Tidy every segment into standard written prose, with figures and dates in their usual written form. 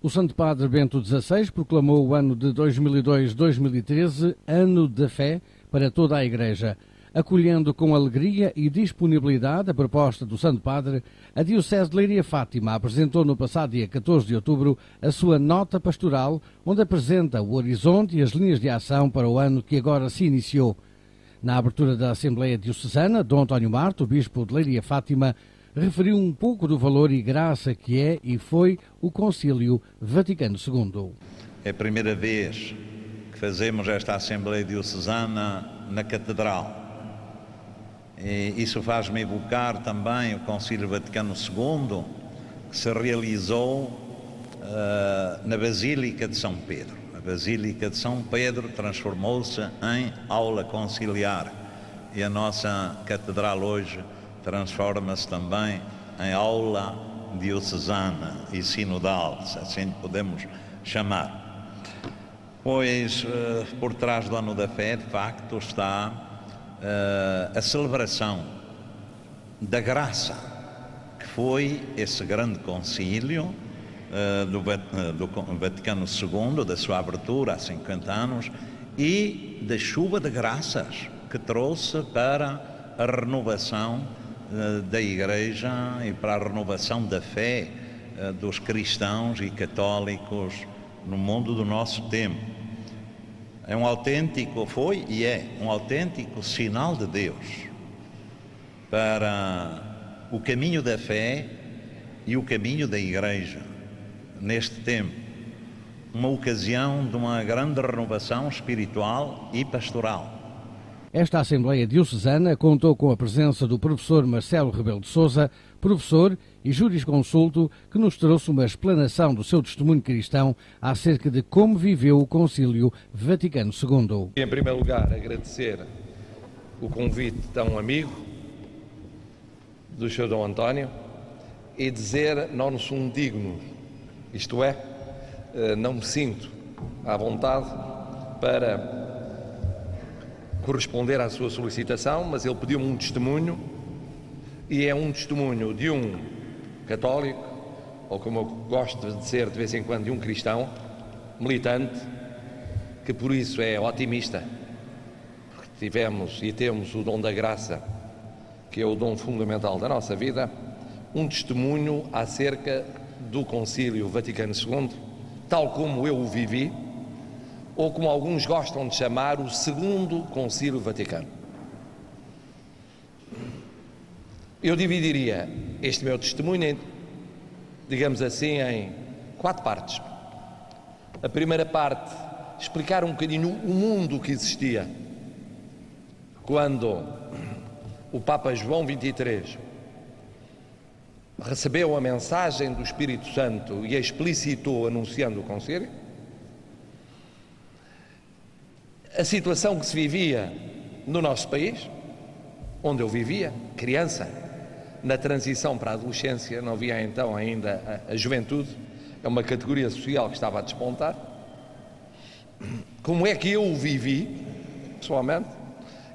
O Santo Padre Bento XVI proclamou o ano de 2002-2013 Ano da Fé para toda a Igreja. Acolhendo com alegria e disponibilidade a proposta do Santo Padre, a Diocese de Leiria Fátima apresentou no passado dia 14 de outubro a sua nota pastoral, onde apresenta o horizonte e as linhas de ação para o ano que agora se iniciou. Na abertura da Assembleia Diocesana, Dom António Marto, Bispo de Leiria Fátima, referiu um pouco do valor e graça que é e foi o Concílio Vaticano II. É a primeira vez que fazemos esta Assembleia Diocesana na Catedral. E isso faz-me evocar também o Concílio Vaticano II, que se realizou na Basílica de São Pedro. A Basílica de São Pedro transformou-se em aula conciliar e a nossa Catedral hoje transforma-se também em aula diocesana e sinodal, se assim podemos chamar. Pois por trás do Ano da Fé, de facto, está a celebração da graça, que foi esse grande concílio do Vaticano II, da sua abertura há 50 anos, e da chuva de graças que trouxe para a renovação da Igreja e para a renovação da fé dos cristãos e católicos no mundo do nosso tempo. É um autêntico, foi e é um autêntico sinal de Deus para o caminho da fé e o caminho da Igreja neste tempo. Uma ocasião de uma grande renovação espiritual e pastoral. Esta Assembleia Diocesana contou com a presença do professor Marcelo Rebelo de Sousa, professor e jurisconsulto, que nos trouxe uma explanação do seu testemunho cristão acerca de como viveu o Concílio Vaticano II. Em primeiro lugar, agradecer o convite tão amigo do Sr. Dom António e dizer: não nos somos dignos, isto é, não me sinto à vontade para corresponder à sua solicitação, mas ele pediu-me um testemunho, e é um testemunho de um católico, ou como eu gosto de dizer de vez em quando, de um cristão militante, que por isso é otimista, porque tivemos e temos o dom da graça, que é o dom fundamental da nossa vida, um testemunho acerca do Concílio Vaticano II, tal como eu o vivi, ou como alguns gostam de chamar, o Segundo Concílio Vaticano. Eu dividiria este meu testemunho, digamos assim, em 4 partes. A primeira parte, explicar um bocadinho o mundo que existia quando o Papa João XXIII recebeu a mensagem do Espírito Santo e a explicitou anunciando o Concílio. A situação que se vivia no nosso país, onde eu vivia, criança, na transição para a adolescência, não havia então ainda a juventude, é uma categoria social que estava a despontar. Como é que eu o vivi, pessoalmente,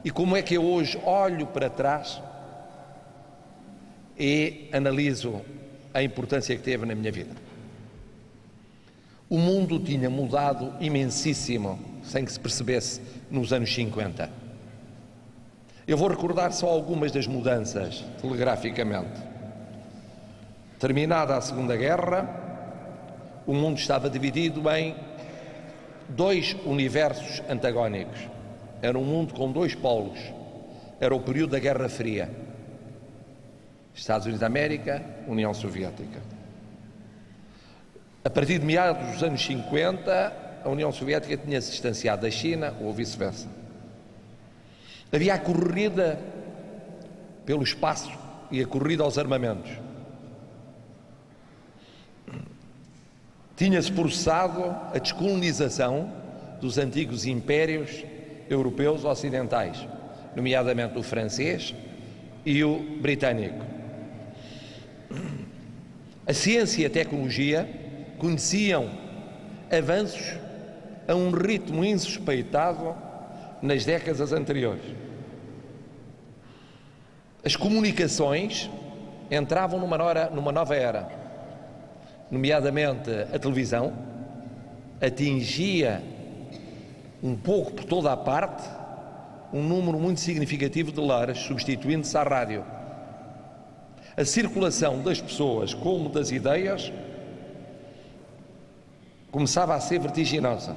e como é que eu hoje olho para trás e analiso a importância que teve na minha vida. O mundo tinha mudado imensíssimo, sem que se percebesse, nos anos 50. Eu vou recordar só algumas das mudanças, telegraficamente. Terminada a Segunda Guerra, o mundo estava dividido em 2 universos antagónicos. Era um mundo com 2 polos. Era o período da Guerra Fria. Estados Unidos da América, União Soviética. A partir de meados dos anos 50, a União Soviética tinha-se distanciado da China ou vice-versa. Havia a corrida pelo espaço e a corrida aos armamentos. Tinha-se processado a descolonização dos antigos impérios europeus ocidentais, nomeadamente o francês e o britânico. A ciência e a tecnologia conheciam avanços a um ritmo insuspeitado nas décadas anteriores. As comunicações entravam numa nova era. nomeadamente a televisão, atingia um pouco por toda a parte um número muito significativo de lares, substituindo-se à rádio. A circulação das pessoas como das ideias começava a ser vertiginosa.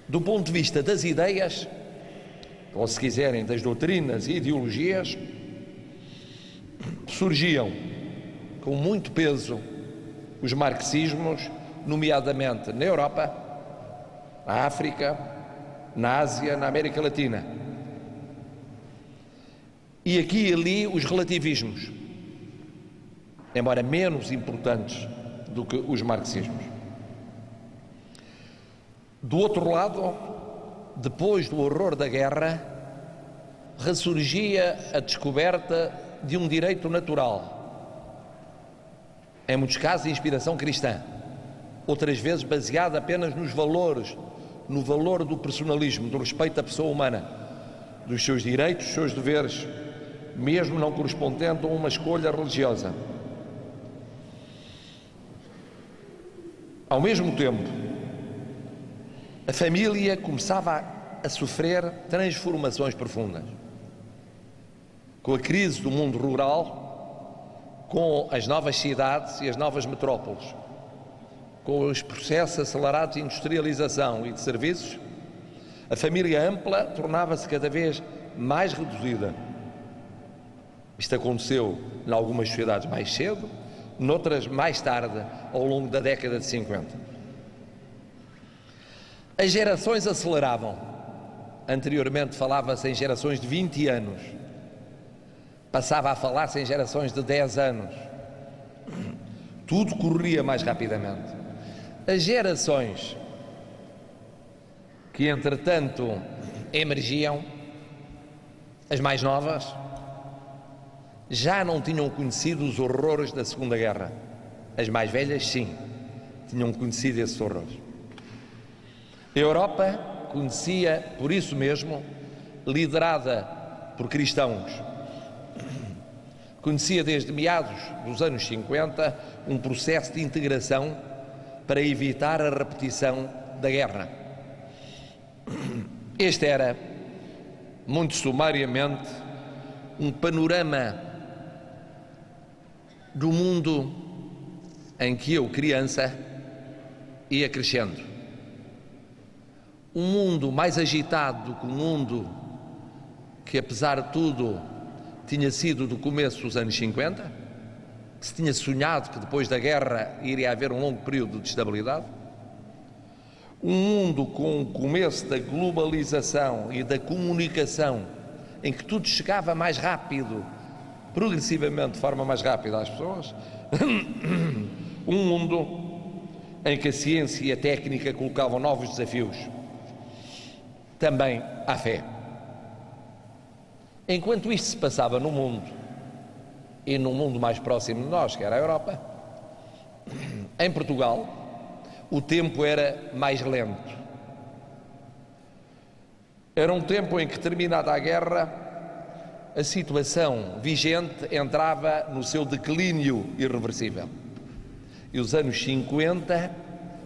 Do ponto de vista das ideias, ou se quiserem das doutrinas e ideologias, surgiam com muito peso os marxismos, nomeadamente na Europa, na África, na Ásia, na América Latina. E aqui e ali os relativismos, embora menos importantes do que os marxismos. Do outro lado, depois do horror da guerra, ressurgia a descoberta de um direito natural, em muitos casos de inspiração cristã, outras vezes baseada apenas nos valores, no valor do personalismo, do respeito à pessoa humana, dos seus direitos, dos seus deveres, mesmo não correspondendo a uma escolha religiosa. Ao mesmo tempo, a família começava a sofrer transformações profundas. Com a crise do mundo rural, com as novas cidades e as novas metrópoles, com os processos acelerados de industrialização e de serviços, a família ampla tornava-se cada vez mais reduzida. Isto aconteceu em algumas sociedades mais cedo, noutras mais tarde, ao longo da década de 50. As gerações aceleravam. Anteriormente falava-se em gerações de 20 anos. Passava a falar-se em gerações de 10 anos. Tudo corria mais rapidamente. As gerações que, entretanto, emergiam, as mais novas, já não tinham conhecido os horrores da Segunda Guerra. As mais velhas, sim, tinham conhecido esses horrores. A Europa conhecia, por isso mesmo, liderada por cristãos, conhecia desde meados dos anos 50 um processo de integração para evitar a repetição da guerra. Este era, muito sumariamente, um panorama do mundo em que eu, criança, ia crescendo. Um mundo mais agitado do que o mundo que, apesar de tudo, tinha sido do começo dos anos 50, que se tinha sonhado que depois da guerra iria haver um longo período de estabilidade. Um mundo com o começo da globalização e da comunicação, em que tudo chegava mais rápido, progressivamente de forma mais rápida às pessoas. Um mundo em que a ciência e a técnica colocavam novos desafios, também à fé. Enquanto isto se passava no mundo, e no mundo mais próximo de nós, que era a Europa, em Portugal, o tempo era mais lento. Era um tempo em que, terminada a guerra, a situação vigente entrava no seu declínio irreversível. E os anos 50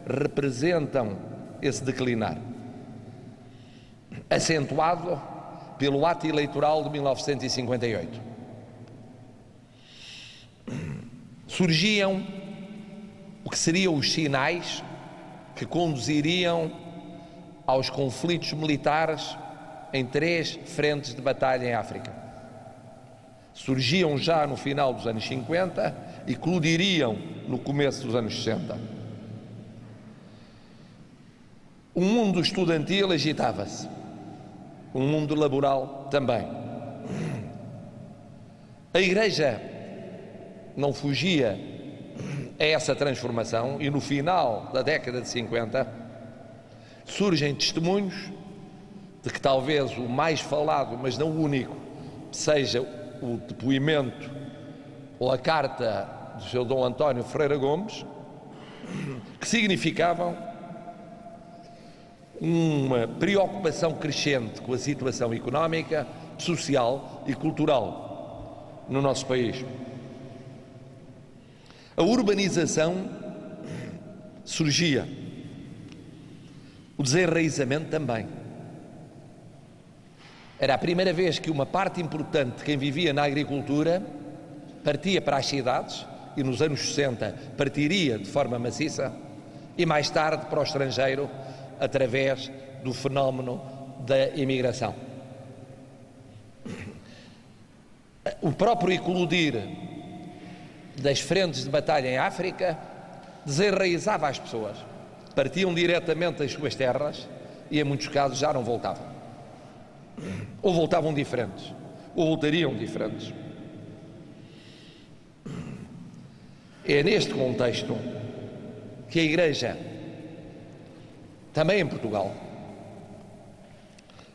representam esse declinar, acentuado pelo ato eleitoral de 1958. Surgiam o que seriam os sinais que conduziriam aos conflitos militares em 3 frentes de batalha em África. Surgiam já no final dos anos 50 e eclodiriam no começo dos anos 60. O mundo estudantil agitava-se, o mundo laboral também. A Igreja não fugia a essa transformação e no final da década de 50 surgem testemunhos de que talvez o mais falado, mas não o único, seja o depoimento ou a carta do seu Dom António Ferreira Gomes, que significavam uma preocupação crescente com a situação económica, social e cultural no nosso país. A urbanização surgia, o desenraizamento também. Era a primeira vez que uma parte importante de quem vivia na agricultura partia para as cidades, e nos anos 60 partiria de forma maciça, e mais tarde para o estrangeiro, através do fenómeno da imigração. O próprio eclodir das frentes de batalha em África desenraizava as pessoas. Partiam diretamente das suas terras e, em muitos casos, já não voltavam. Ou voltavam diferentes, ou voltariam diferentes. É neste contexto que a Igreja, também em Portugal,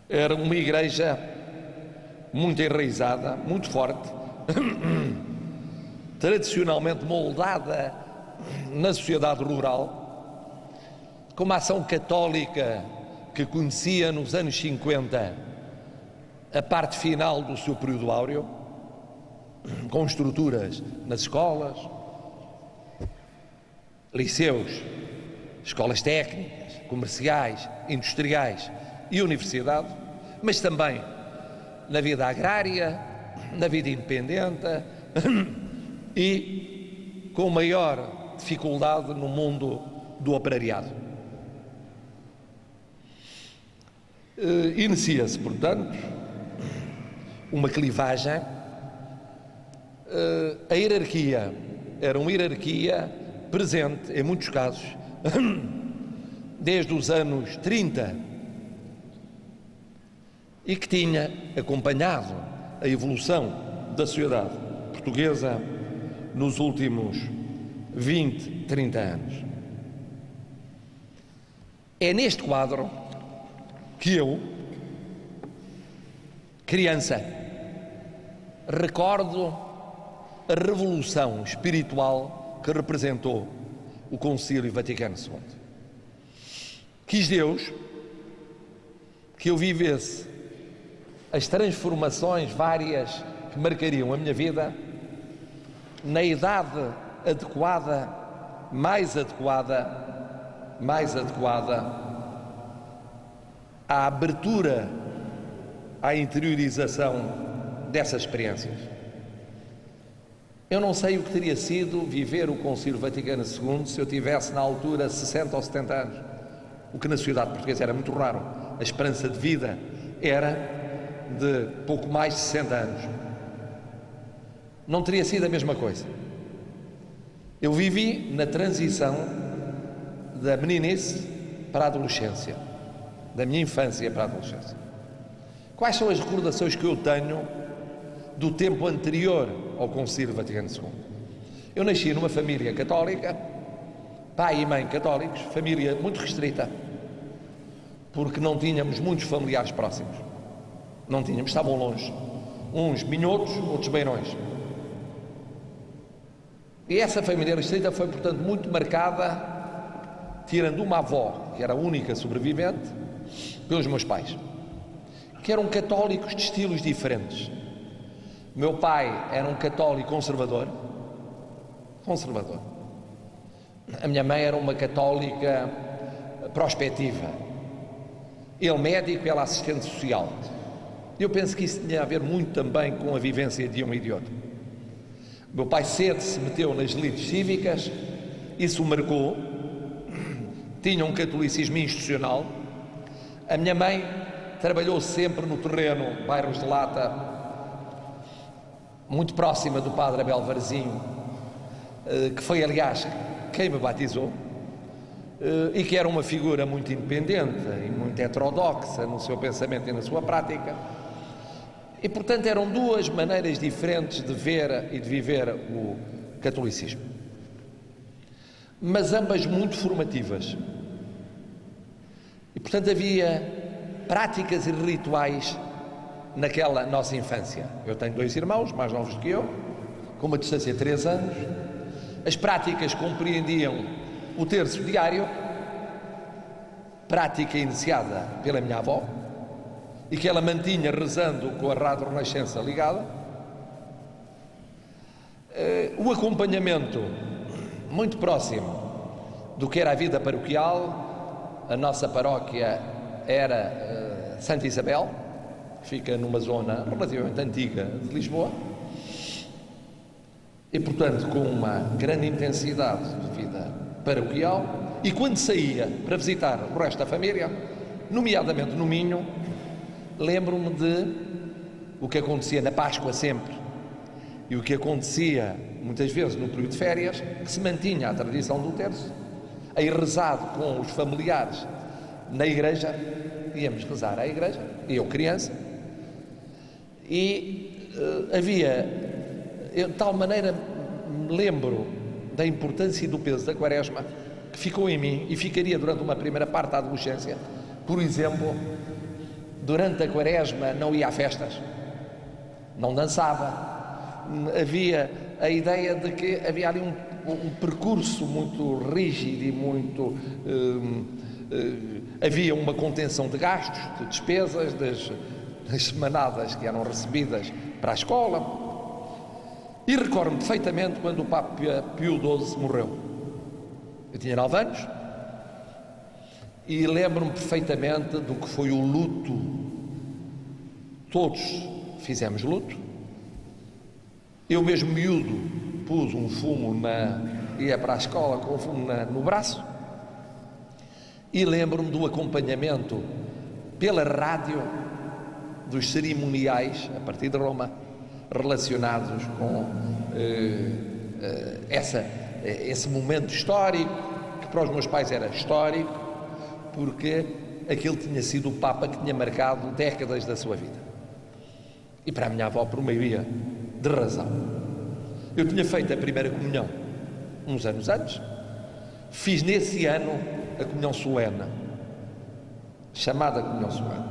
era uma Igreja muito enraizada, muito forte, tradicionalmente moldada na sociedade rural, com uma ação católica que conhecia nos anos 50 a parte final do seu período áureo, com estruturas nas escolas, liceus, escolas técnicas, comerciais, industriais e universidade, mas também na vida agrária, na vida independente e com maior dificuldade no mundo do operariado. Inicia-se, portanto, uma clivagem. A hierarquia era uma hierarquia presente, em muitos casos, desde os anos 30, e que tinha acompanhado a evolução da sociedade portuguesa nos últimos 20, 30 anos. É neste quadro que eu, criança, recordo a revolução espiritual que representou o Concílio Vaticano II. Quis Deus que eu vivesse as transformações várias que marcariam a minha vida na idade adequada, mais adequada à abertura, à interiorização dessas experiências. Eu não sei o que teria sido viver o Concílio Vaticano II se eu tivesse na altura 60 ou 70 anos, o que na sociedade portuguesa era muito raro. A esperança de vida era de pouco mais de 60 anos. Não teria sido a mesma coisa. Eu vivi na transição da meninice para a adolescência, da minha infância para a adolescência. Quais são as recordações que eu tenho do tempo anterior ao Concílio Vaticano II? Eu nasci numa família católica, pai e mãe católicos, família muito restrita, porque não tínhamos muitos familiares próximos. Não tínhamos, estavam longe. Uns minhotos, outros beirões. E essa família restrita foi, portanto, muito marcada, tirando uma avó, que era a única sobrevivente, pelos meus pais, que eram católicos de estilos diferentes. Meu pai era um católico conservador. A minha mãe era uma católica prospectiva. Ele médico, ela assistente social. Eu penso que isso tinha a ver muito também com a vivência de um e de outro. Meu pai cedo se meteu nas elites cívicas, isso o marcou, tinha um catolicismo institucional. A minha mãe trabalhou sempre no terreno, bairros de Lata, muito próxima do padre Abel Varzinho, que foi, aliás, quem me batizou, e que era uma figura muito independente e muito heterodoxa no seu pensamento e na sua prática. E, portanto, eram duas maneiras diferentes de ver e de viver o catolicismo, mas ambas muito formativas. E, portanto, havia práticas e rituais naquela nossa infância. Eu tenho 2 irmãos, mais novos do que eu, com uma distância de 3 anos. As práticas compreendiam o terço diário, prática iniciada pela minha avó, e que ela mantinha rezando com a Rádio Renascença ligada. O acompanhamento muito próximo do que era a vida paroquial. A nossa paróquia era Santa Isabel, que fica numa zona relativamente antiga de Lisboa, e portanto com uma grande intensidade de vida paroquial. E quando saía para visitar o resto da família, nomeadamente no Minho, lembro-me de o que acontecia na Páscoa sempre, e o que acontecia muitas vezes no período de férias, que se mantinha a tradição do terço, aí rezado com os familiares na igreja. Íamos rezar à igreja, eu criança, e de tal maneira me lembro da importância e do peso da Quaresma, que ficou em mim e ficaria durante uma primeira parte da adolescência. Por exemplo, durante a Quaresma não ia a festas, não dançava, havia a ideia de que havia ali um percurso muito rígido e muito... havia uma contenção de gastos, de despesas, das semanadas que eram recebidas para a escola. E recordo-me perfeitamente quando o Papa Pio XII morreu. Eu tinha 9 anos e lembro-me perfeitamente do que foi o luto. Todos fizemos luto. Eu mesmo miúdo pus um fumo ia para a escola com um fumo no braço, e lembro-me do acompanhamento pela rádio dos cerimoniais a partir de Roma relacionados com esse momento histórico, que para os meus pais era histórico, porque aquele tinha sido o Papa que tinha marcado décadas da sua vida, e para a minha avó por maioria de razão. Eu tinha feito a primeira comunhão uns anos antes, fiz nesse ano a comunhão solene, chamada comunhão solene,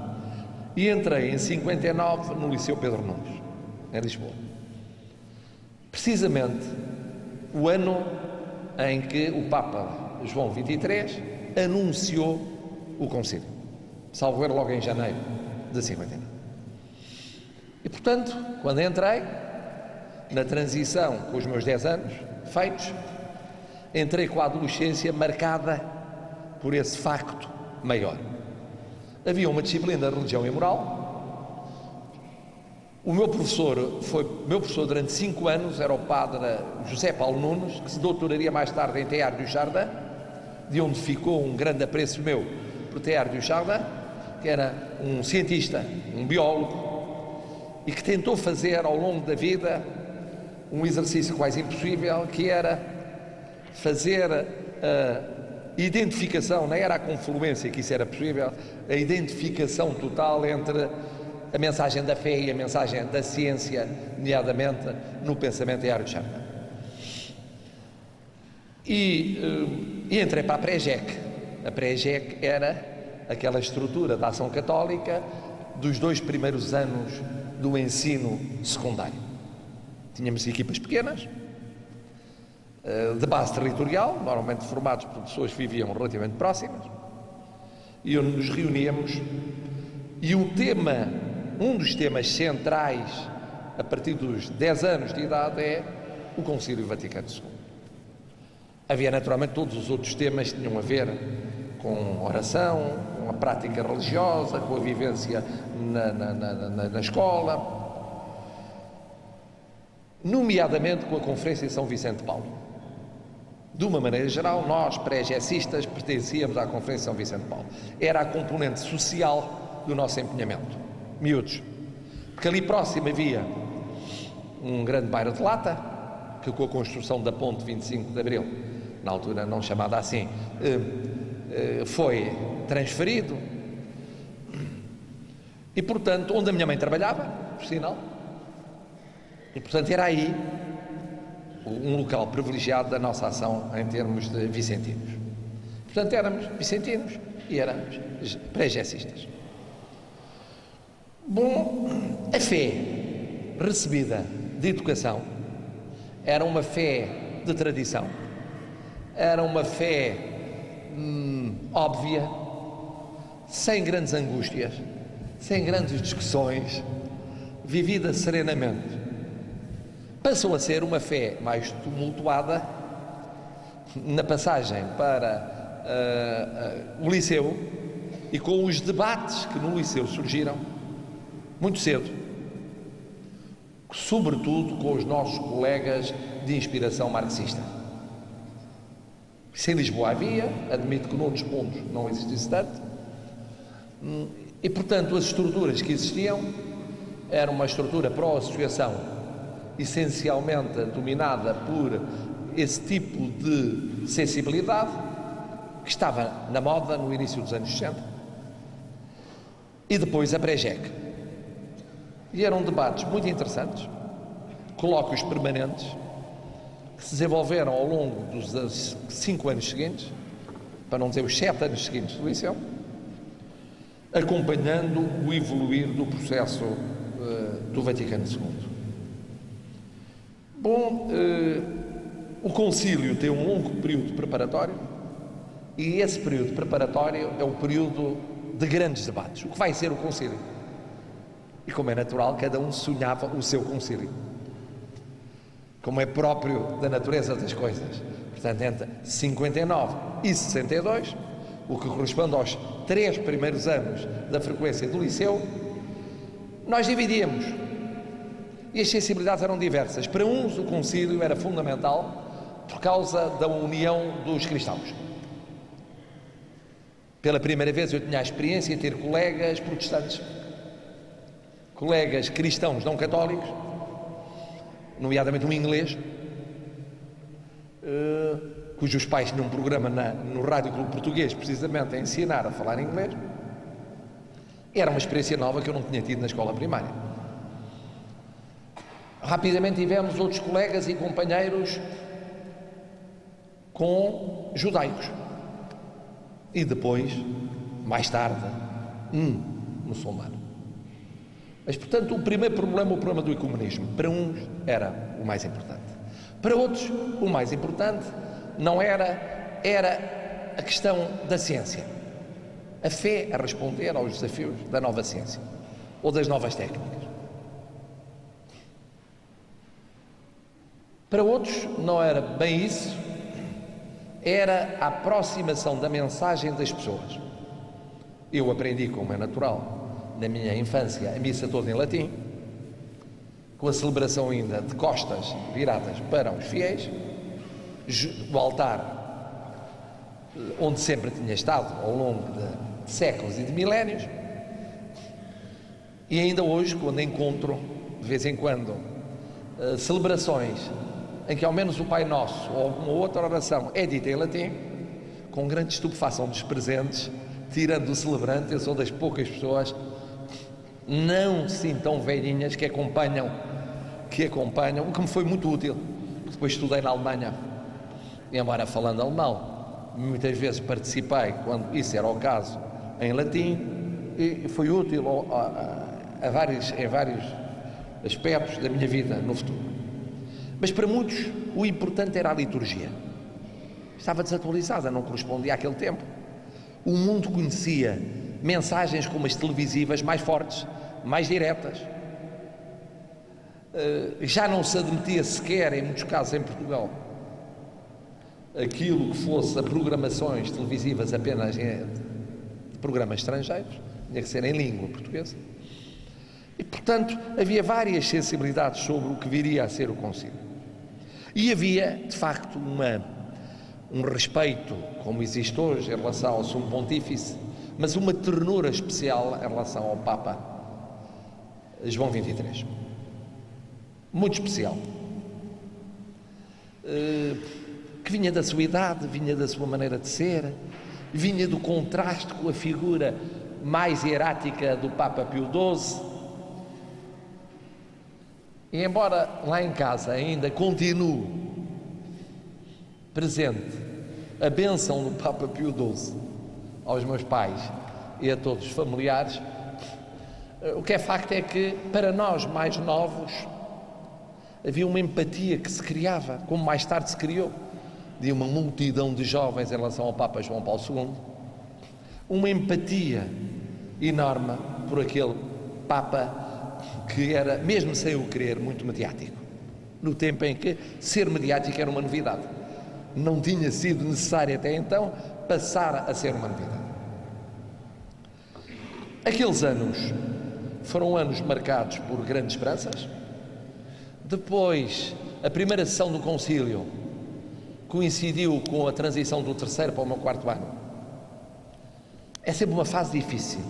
e entrei em 59 no Liceu Pedro Nunes, em Lisboa, precisamente o ano em que o Papa João XXIII anunciou o concílio, salvo erro logo em janeiro de 59. E portanto, quando entrei na transição, com os meus 10 anos feitos, entrei com a adolescência marcada por esse facto maior. Havia uma disciplina de religião e moral. O meu professor foi meu professor durante 5 anos, era o padre José Paulo Nunes, que se doutoraria mais tarde em Teilhard du Chardin, de onde ficou um grande apreço meu por Teilhard du Chardin, que era um cientista, um biólogo, e que tentou fazer ao longo da vida um exercício quase impossível, que era fazer a identificação, não era a confluência que isso era possível, a identificação total entre a mensagem da fé e a mensagem da ciência, nomeadamente no pensamento de Teilhard du Chardin. E entrei para a Pré-GEC. A Pré-GEC era aquela estrutura da ação católica dos 2 primeiros anos do ensino secundário. Tínhamos equipas pequenas, de base territorial, normalmente formados por pessoas que viviam relativamente próximas, e onde nos reuníamos, e um dos temas centrais a partir dos 10 anos de idade é o Concílio Vaticano II. Havia naturalmente todos os outros temas que tinham a ver com oração, com a prática religiosa, com a vivência na escola, nomeadamente com a Conferência de São Vicente de Paulo. De uma maneira geral, nós, pré-gecistas, pertencíamos à Conferência de São Vicente de Paulo. Era a componente social do nosso empenhamento. Miúdos. Porque ali próximo havia um grande bairro de lata, que com a construção da ponte 25 de Abril, na altura não chamada assim, foi transferido. E, portanto, onde a minha mãe trabalhava, por sinal, e, portanto, era aí um local privilegiado da nossa ação em termos de vicentinos. Portanto, éramos vicentinos e éramos pré-gecistas. Bom, a fé recebida de educação era uma fé de tradição, era uma fé óbvia, sem grandes angústias, sem grandes discussões, vivida serenamente. Passou a ser uma fé mais tumultuada na passagem para o Liceu e com os debates que no Liceu surgiram muito cedo, sobretudo com os nossos colegas de inspiração marxista. Se em Lisboa havia, admito que noutros pontos não existisse tanto, e portanto as estruturas que existiam era uma estrutura pró-associação, essencialmente dominada por esse tipo de sensibilidade que estava na moda no início dos anos 60, e depois a pré-JEC. E eram debates muito interessantes, colóquios permanentes, que se desenvolveram ao longo dos 5 anos seguintes, para não dizer os 7 anos seguintes do Liceu, acompanhando o evoluir do processo do Vaticano II. Bom, o concílio tem um longo período preparatório, e esse período preparatório é o período de grandes debates. O que vai ser o concílio? E como é natural, cada um sonhava o seu concílio, como é próprio da natureza das coisas. Portanto, entre 59 e 62, o que corresponde aos 3 primeiros anos da frequência do Liceu, nós dividíamos. E as sensibilidades eram diversas. Para uns, o concílio era fundamental por causa da união dos cristãos. Pela primeira vez eu tinha a experiência de ter colegas protestantes, colegas cristãos não católicos, nomeadamente um inglês, cujos pais tinham um programa no Rádio Clube Português, precisamente a ensinar a falar inglês. Era uma experiência nova que eu não tinha tido na escola primária. Rapidamente tivemos outros colegas e companheiros com judaicos. E depois, mais tarde, muçulmano. Mas, portanto, o primeiro problema, o problema do ecumenismo, para uns era o mais importante. Para outros, o mais importante não era a questão da ciência. A fé a responder aos desafios da nova ciência ou das novas técnicas. Para outros, não era bem isso, era a aproximação da mensagem das pessoas. Eu aprendi, como é natural, na minha infância, a missa toda em latim, com a celebração ainda de costas viradas para os fiéis, o altar onde sempre tinha estado ao longo de séculos e de milénios, e ainda hoje, quando encontro, de vez em quando, celebrações em que ao menos o Pai Nosso ou alguma outra oração é dita em latim, com grande estupefação dos presentes, tirando o celebrante, eu sou das poucas pessoas não assim tão velhinhas que acompanham, o que me foi muito útil, porque depois estudei na Alemanha, e embora falando alemão, muitas vezes participei, quando isso era o caso, em latim, e foi útil em vários aspectos da minha vida no futuro. Mas para muitos o importante era a liturgia. Estava desatualizada, não correspondia àquele tempo. O mundo conhecia mensagens como as televisivas mais fortes, mais diretas. Já não se admitia sequer, em muitos casos em Portugal, aquilo que fosse a programações televisivas apenas de programas estrangeiros, tinha que ser em língua portuguesa. E, portanto, havia várias sensibilidades sobre o que viria a ser o concílio. E havia, de facto, um respeito, como existe hoje, em relação ao Sumo Pontífice, mas uma ternura especial em relação ao Papa João XXIII. Muito especial. Que vinha da sua idade, vinha da sua maneira de ser, vinha do contraste com a figura mais hierática do Papa Pio XII. E embora lá em casa ainda continue presente a bênção do Papa Pio XII aos meus pais e a todos os familiares, o que é facto é que para nós mais novos havia uma empatia que se criava, como mais tarde se criou, de uma multidão de jovens em relação ao Papa João Paulo II, uma empatia enorme por aquele Papa que era, mesmo sem o querer, muito mediático, no tempo em que ser mediático era uma novidade. não tinha sido necessário até então, passar a ser uma novidade. Aqueles anos foram anos marcados por grandes esperanças. Depois, a primeira sessão do concílio coincidiu com a transição do terceiro para o meu quarto ano. É sempre uma fase difícil.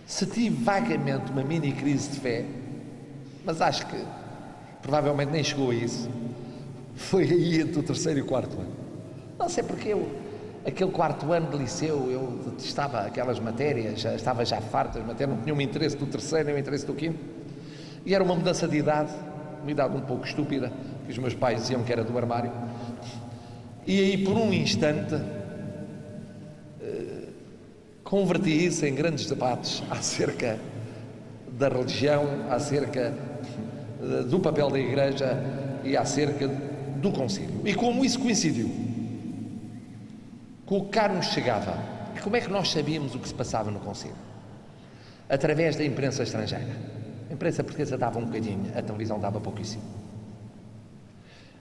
Se tive vagamente uma mini crise de fé, mas acho que provavelmente nem chegou a isso, foi aí entre o terceiro e o quarto ano. Não sei porque aquele quarto ano de liceu, eu detestava aquelas matérias, estava já farto das matérias, não tinha um interesse do terceiro nem um interesse do quinto, e era uma mudança de idade, uma idade um pouco estúpida, que os meus pais diziam que era do armário, e aí por um instante converti isso em grandes debates acerca da religião, acerca do papel da Igreja e acerca do concílio. E como isso coincidiu com o que cá nos chegava, e como é que nós sabíamos o que se passava no concílio? Através da imprensa estrangeira. A imprensa portuguesa dava um bocadinho, a televisão dava pouquíssimo.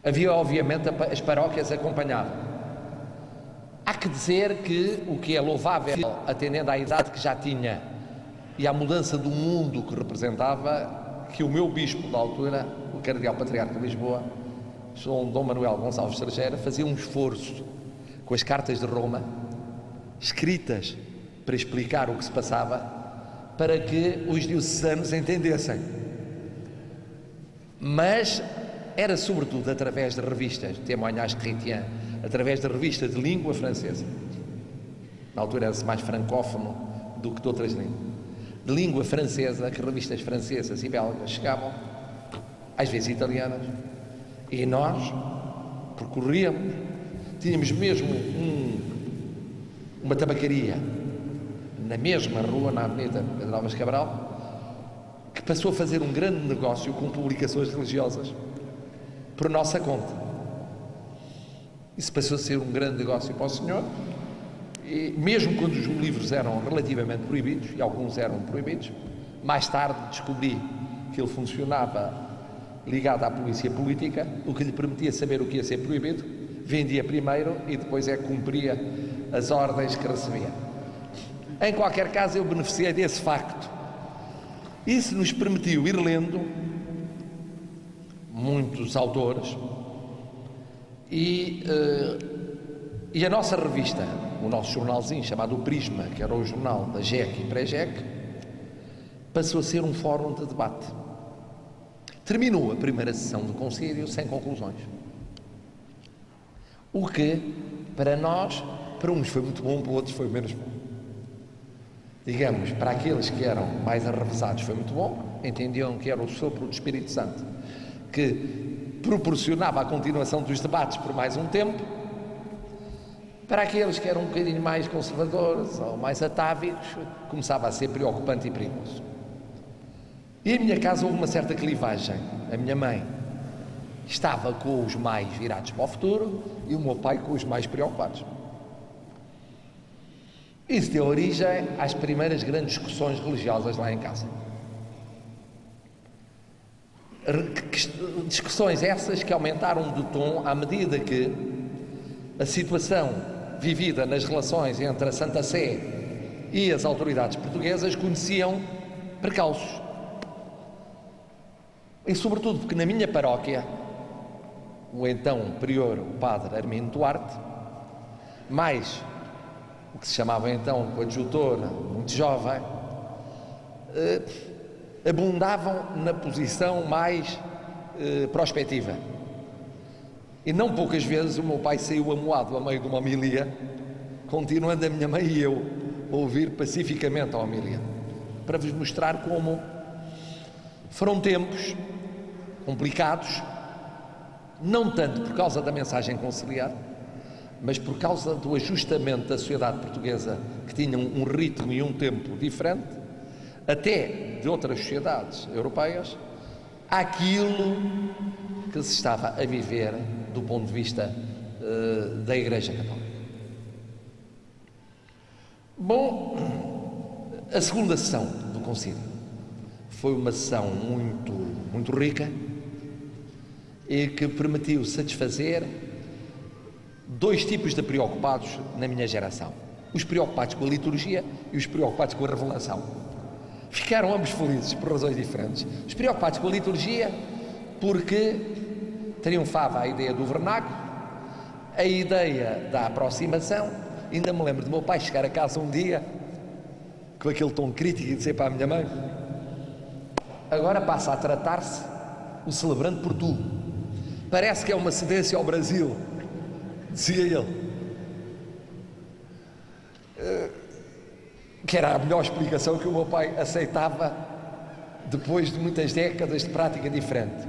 Havia, obviamente, as paróquias acompanhavam. Há que dizer que o que é louvável, atendendo à idade que já tinha e à mudança do mundo que representava, que o meu bispo da altura, o Cardeal Patriarca de Lisboa, São Dom Manuel Gonçalves Sergeira, fazia um esforço com as cartas de Roma, escritas para explicar o que se passava, para que os diocesanos entendessem. Mas era sobretudo através de revistas, Témoignage Chrétien, através da revista de língua francesa. Na altura era-se mais francófono do que de outras línguas. De língua francesa, que revistas francesas e belgas chegavam, às vezes italianas, e nós percorríamos, tínhamos mesmo uma tabacaria na mesma rua, na Avenida Pedro Álvares Cabral, que passou a fazer um grande negócio com publicações religiosas por nossa conta. Isso passou a ser um grande negócio para o senhor, e mesmo quando os livros eram relativamente proibidos, e alguns eram proibidos, mais tarde descobri que ele funcionava ligado à polícia política, o que lhe permitia saber o que ia ser proibido, vendia primeiro e depois é que cumpria as ordens que recebia. Em qualquer caso, eu beneficiei desse facto. Isso nos permitiu ir lendo muitos autores e a nossa revista, o nosso jornalzinho chamado O Prisma, que era o jornal da GEC e pré-GEC, passou a ser um fórum de debate. Terminou a primeira sessão do concílio sem conclusões. O que, para nós, para uns foi muito bom, para outros foi menos bom. Digamos, para aqueles que eram mais arrevesados foi muito bom, entendiam que era o sopro do Espírito Santo que proporcionava a continuação dos debates por mais um tempo. Para aqueles que eram um bocadinho mais conservadores ou mais atávicos, começava a ser preocupante e perigoso. E em minha casa houve uma certa clivagem. A minha mãe estava com os mais virados para o futuro e o meu pai com os mais preocupados. Isso deu origem às primeiras grandes discussões religiosas lá em casa. Discussões essas que aumentaram de tom à medida que a situação vivida nas relações entre a Santa Sé e as autoridades portuguesas conheciam precalços. E sobretudo porque na minha paróquia, o então prior, o padre Armindo Duarte, mais o que se chamava então coadjutor, muito jovem, abundavam na posição mais prospectiva. E não poucas vezes o meu pai saiu amuado a meio de uma homilia, continuando a minha mãe e eu a ouvir pacificamente a homilia, para vos mostrar como foram tempos complicados, não tanto por causa da mensagem conciliar, mas por causa do ajustamento da sociedade portuguesa, que tinha um ritmo e um tempo diferente, até de outras sociedades europeias, àquilo que se estava a viver do ponto de vista da Igreja Católica. Bom, a segunda sessão do concílio foi uma sessão muito rica e que permitiu satisfazer dois tipos de preocupados na minha geração: os preocupados com a liturgia e os preocupados com a revelação. Ficaram ambos felizes por razões diferentes. Os preocupados com a liturgia porque triunfava a ideia do vernáculo, a ideia da aproximação. Ainda me lembro do meu pai chegar a casa um dia com aquele tom crítico e dizer para a minha mãe: agora passa a tratar-se o celebrante por tu. Parece que é uma cedência ao Brasil, dizia ele. Que era a melhor explicação que o meu pai aceitava depois de muitas décadas de prática diferente.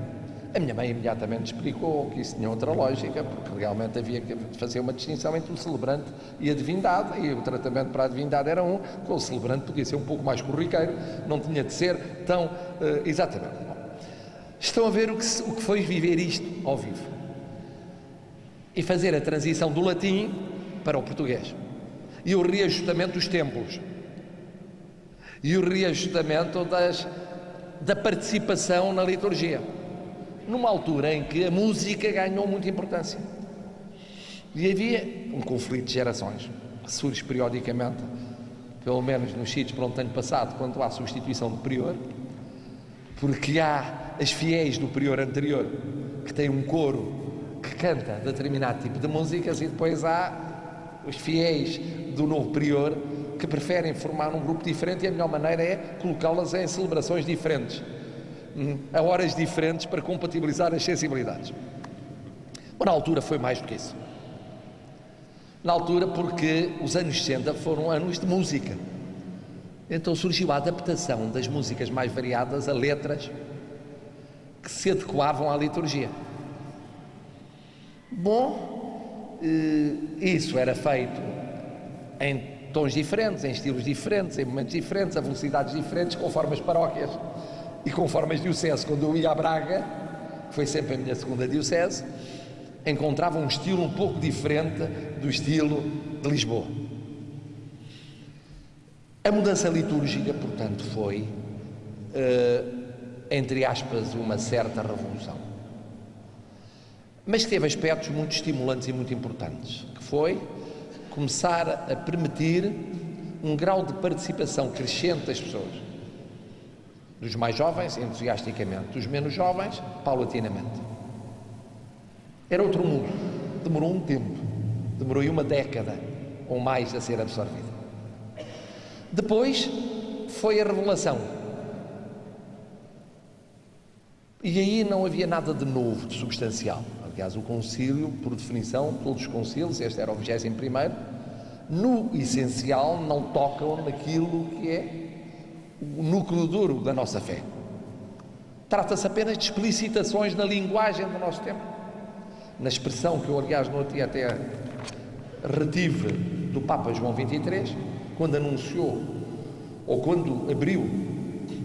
A minha mãe imediatamente explicou que isso tinha outra lógica, porque realmente havia que fazer uma distinção entre o celebrante e a divindade, e o tratamento para a divindade era um, o celebrante podia ser um pouco mais corriqueiro, não tinha de ser tão... exatamente. Estão a ver o que foi viver isto ao vivo e fazer a transição do latim para o português, e o reajustamento dos templos, e o reajustamento da participação na liturgia, numa altura em que a música ganhou muita importância. E havia um conflito de gerações que surge periodicamente, pelo menos nos sítios por onde tenho passado, quando há substituição de prior, porque há as fiéis do prior anterior que têm um coro que canta determinado tipo de músicas, e depois há os fiéis do novo prior que preferem formar um grupo diferente, e a melhor maneira é colocá-las em celebrações diferentes, a horas diferentes, para compatibilizar as sensibilidades. Mas na altura foi mais do que isso. Na altura, porque os anos 60 foram anos de música. Então surgiu a adaptação das músicas mais variadas a letras que se adequavam à liturgia. Bom, isso era feito em tons diferentes, em estilos diferentes, em momentos diferentes, a velocidades diferentes, conforme as paróquias e conforme as dioceses. Quando eu ia a Braga, que foi sempre a minha segunda diocese, encontrava um estilo um pouco diferente do estilo de Lisboa. A mudança litúrgica, portanto, foi, entre aspas, uma certa revolução. Mas teve aspectos muito estimulantes e muito importantes, que foi começar a permitir um grau de participação crescente das pessoas, dos mais jovens, entusiasticamente, dos menos jovens, paulatinamente. Era outro mundo. Demorou um tempo, demorou uma década ou mais a ser absorvido. Depois foi a revelação. E aí não havia nada de novo, de substancial. Aliás, o concílio, por definição, todos os concílios, este era o 21º, no essencial não tocam naquilo que é o núcleo duro da nossa fé. Trata-se apenas de explicitações na linguagem do nosso tempo. Na expressão que eu, aliás, no outro dia até retive do Papa João XXIII, quando anunciou, ou quando abriu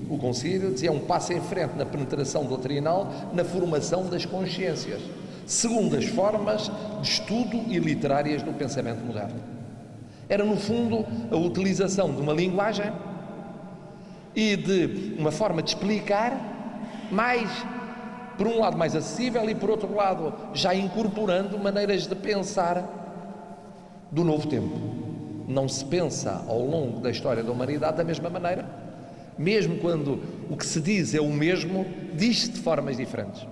o concílio, dizia: um passo em frente na penetração doutrinal, na formação das consciências, segundo as formas de estudo e literárias do pensamento moderno. Era, no fundo, a utilização de uma linguagem e de uma forma de explicar mais, por um lado mais acessível, e por outro lado já incorporando maneiras de pensar do novo tempo. Não se pensa ao longo da história da humanidade da mesma maneira. Mesmo quando o que se diz é o mesmo, diz-se de formas diferentes.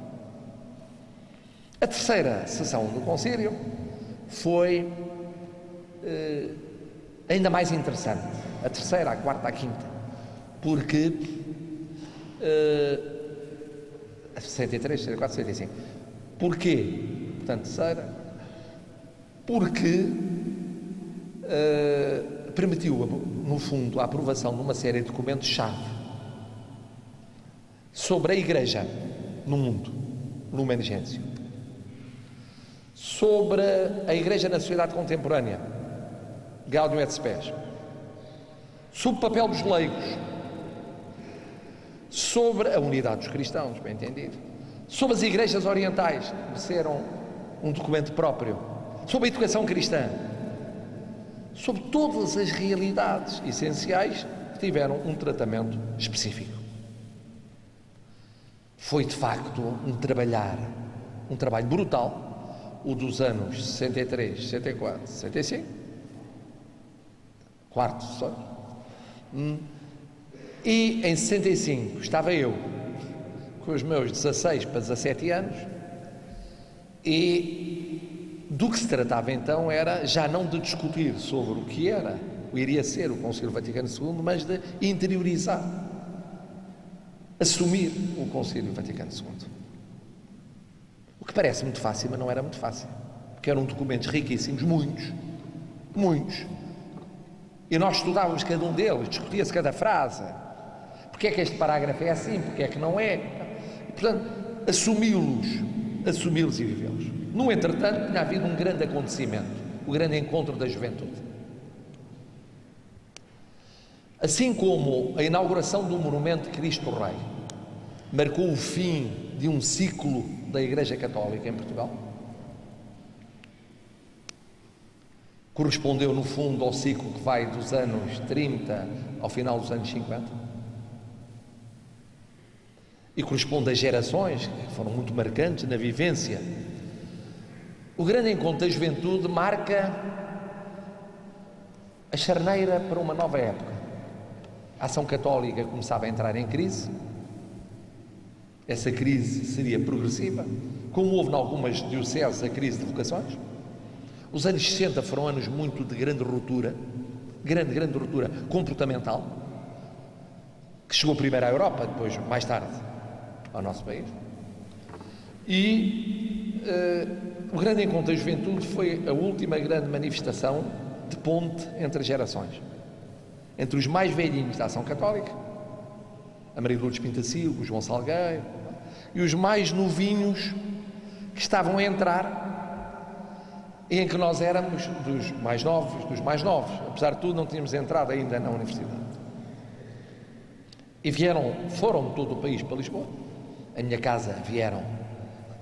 A terceira sessão do concílio foi ainda mais interessante. A terceira, a quarta, a quinta. Porque... 63, 64, 65. Porquê? Portanto, terceira. Porque permitiu, no fundo, a aprovação de uma série de documentos-chave sobre a Igreja no mundo, Lumen Gentium, sobre a Igreja na sociedade contemporânea, Gaudium et Spes, sobre o papel dos leigos, sobre a unidade dos cristãos, bem entendido, sobre as igrejas orientais, que mereceram um documento próprio, sobre a educação cristã, sobre todas as realidades essenciais que tiveram um tratamento específico. Foi, de facto, um trabalho brutal. o dos anos 63, 64, 65, quarto só. E em 65 estava eu com os meus 16 para 17 anos, e do que se tratava então era já não de discutir sobre o que era, o iria ser o Concílio Vaticano II, mas de interiorizar, assumir o Concílio Vaticano II. O que parece muito fácil, mas não era muito fácil, porque eram documentos riquíssimos, muitos, e nós estudávamos cada um deles, discutia-se cada frase, porque é que este parágrafo é assim, porque é que não é, e, portanto, assumi-los e vivê-los. No entretanto, tinha havido um grande acontecimento, o grande encontro da juventude. Assim como a inauguração do monumento de Cristo Rei marcou o fim de um ciclo da Igreja Católica em Portugal, correspondeu no fundo ao ciclo que vai dos anos 30 ao final dos anos 50, e corresponde a gerações que foram muito marcantes na vivência. O grande encontro da juventude marca a charneira para uma nova época. A ação católica começava a entrar em crise. Essa crise seria progressiva, como houve em algumas dioceses a crise de vocações. Os anos 60 foram anos muito de grande ruptura, grande ruptura comportamental, que chegou primeiro à Europa, depois, mais tarde, ao nosso país. E o grande encontro da juventude foi a última grande manifestação de ponte entre gerações, entre os mais velhinhos da ação católica, a Maria Lourdes Pintacilgo, o João Salgueiro, e os mais novinhos que estavam a entrar, e em que nós éramos dos mais novos, apesar de tudo não tínhamos entrado ainda na universidade. E foram de todo o país para Lisboa. A minha casa vieram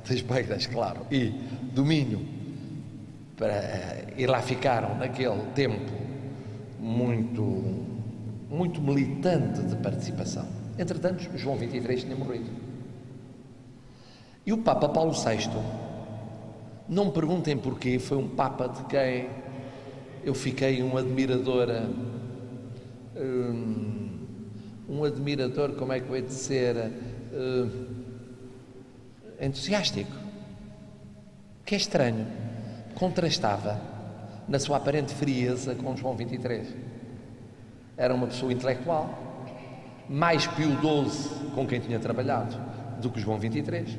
das Beiras, claro, e do Minho, e lá ficaram naquele tempo muito militante de participação. Entretanto, João XXIII tinha morrido. E o Papa Paulo VI, não me perguntem porquê, foi um Papa de quem eu fiquei um admirador, como é que eu hei de dizer, entusiástico, que é estranho, contrastava na sua aparente frieza com João XXIII. Era uma pessoa intelectual, mais Pio XII com quem tinha trabalhado do que João XXIII,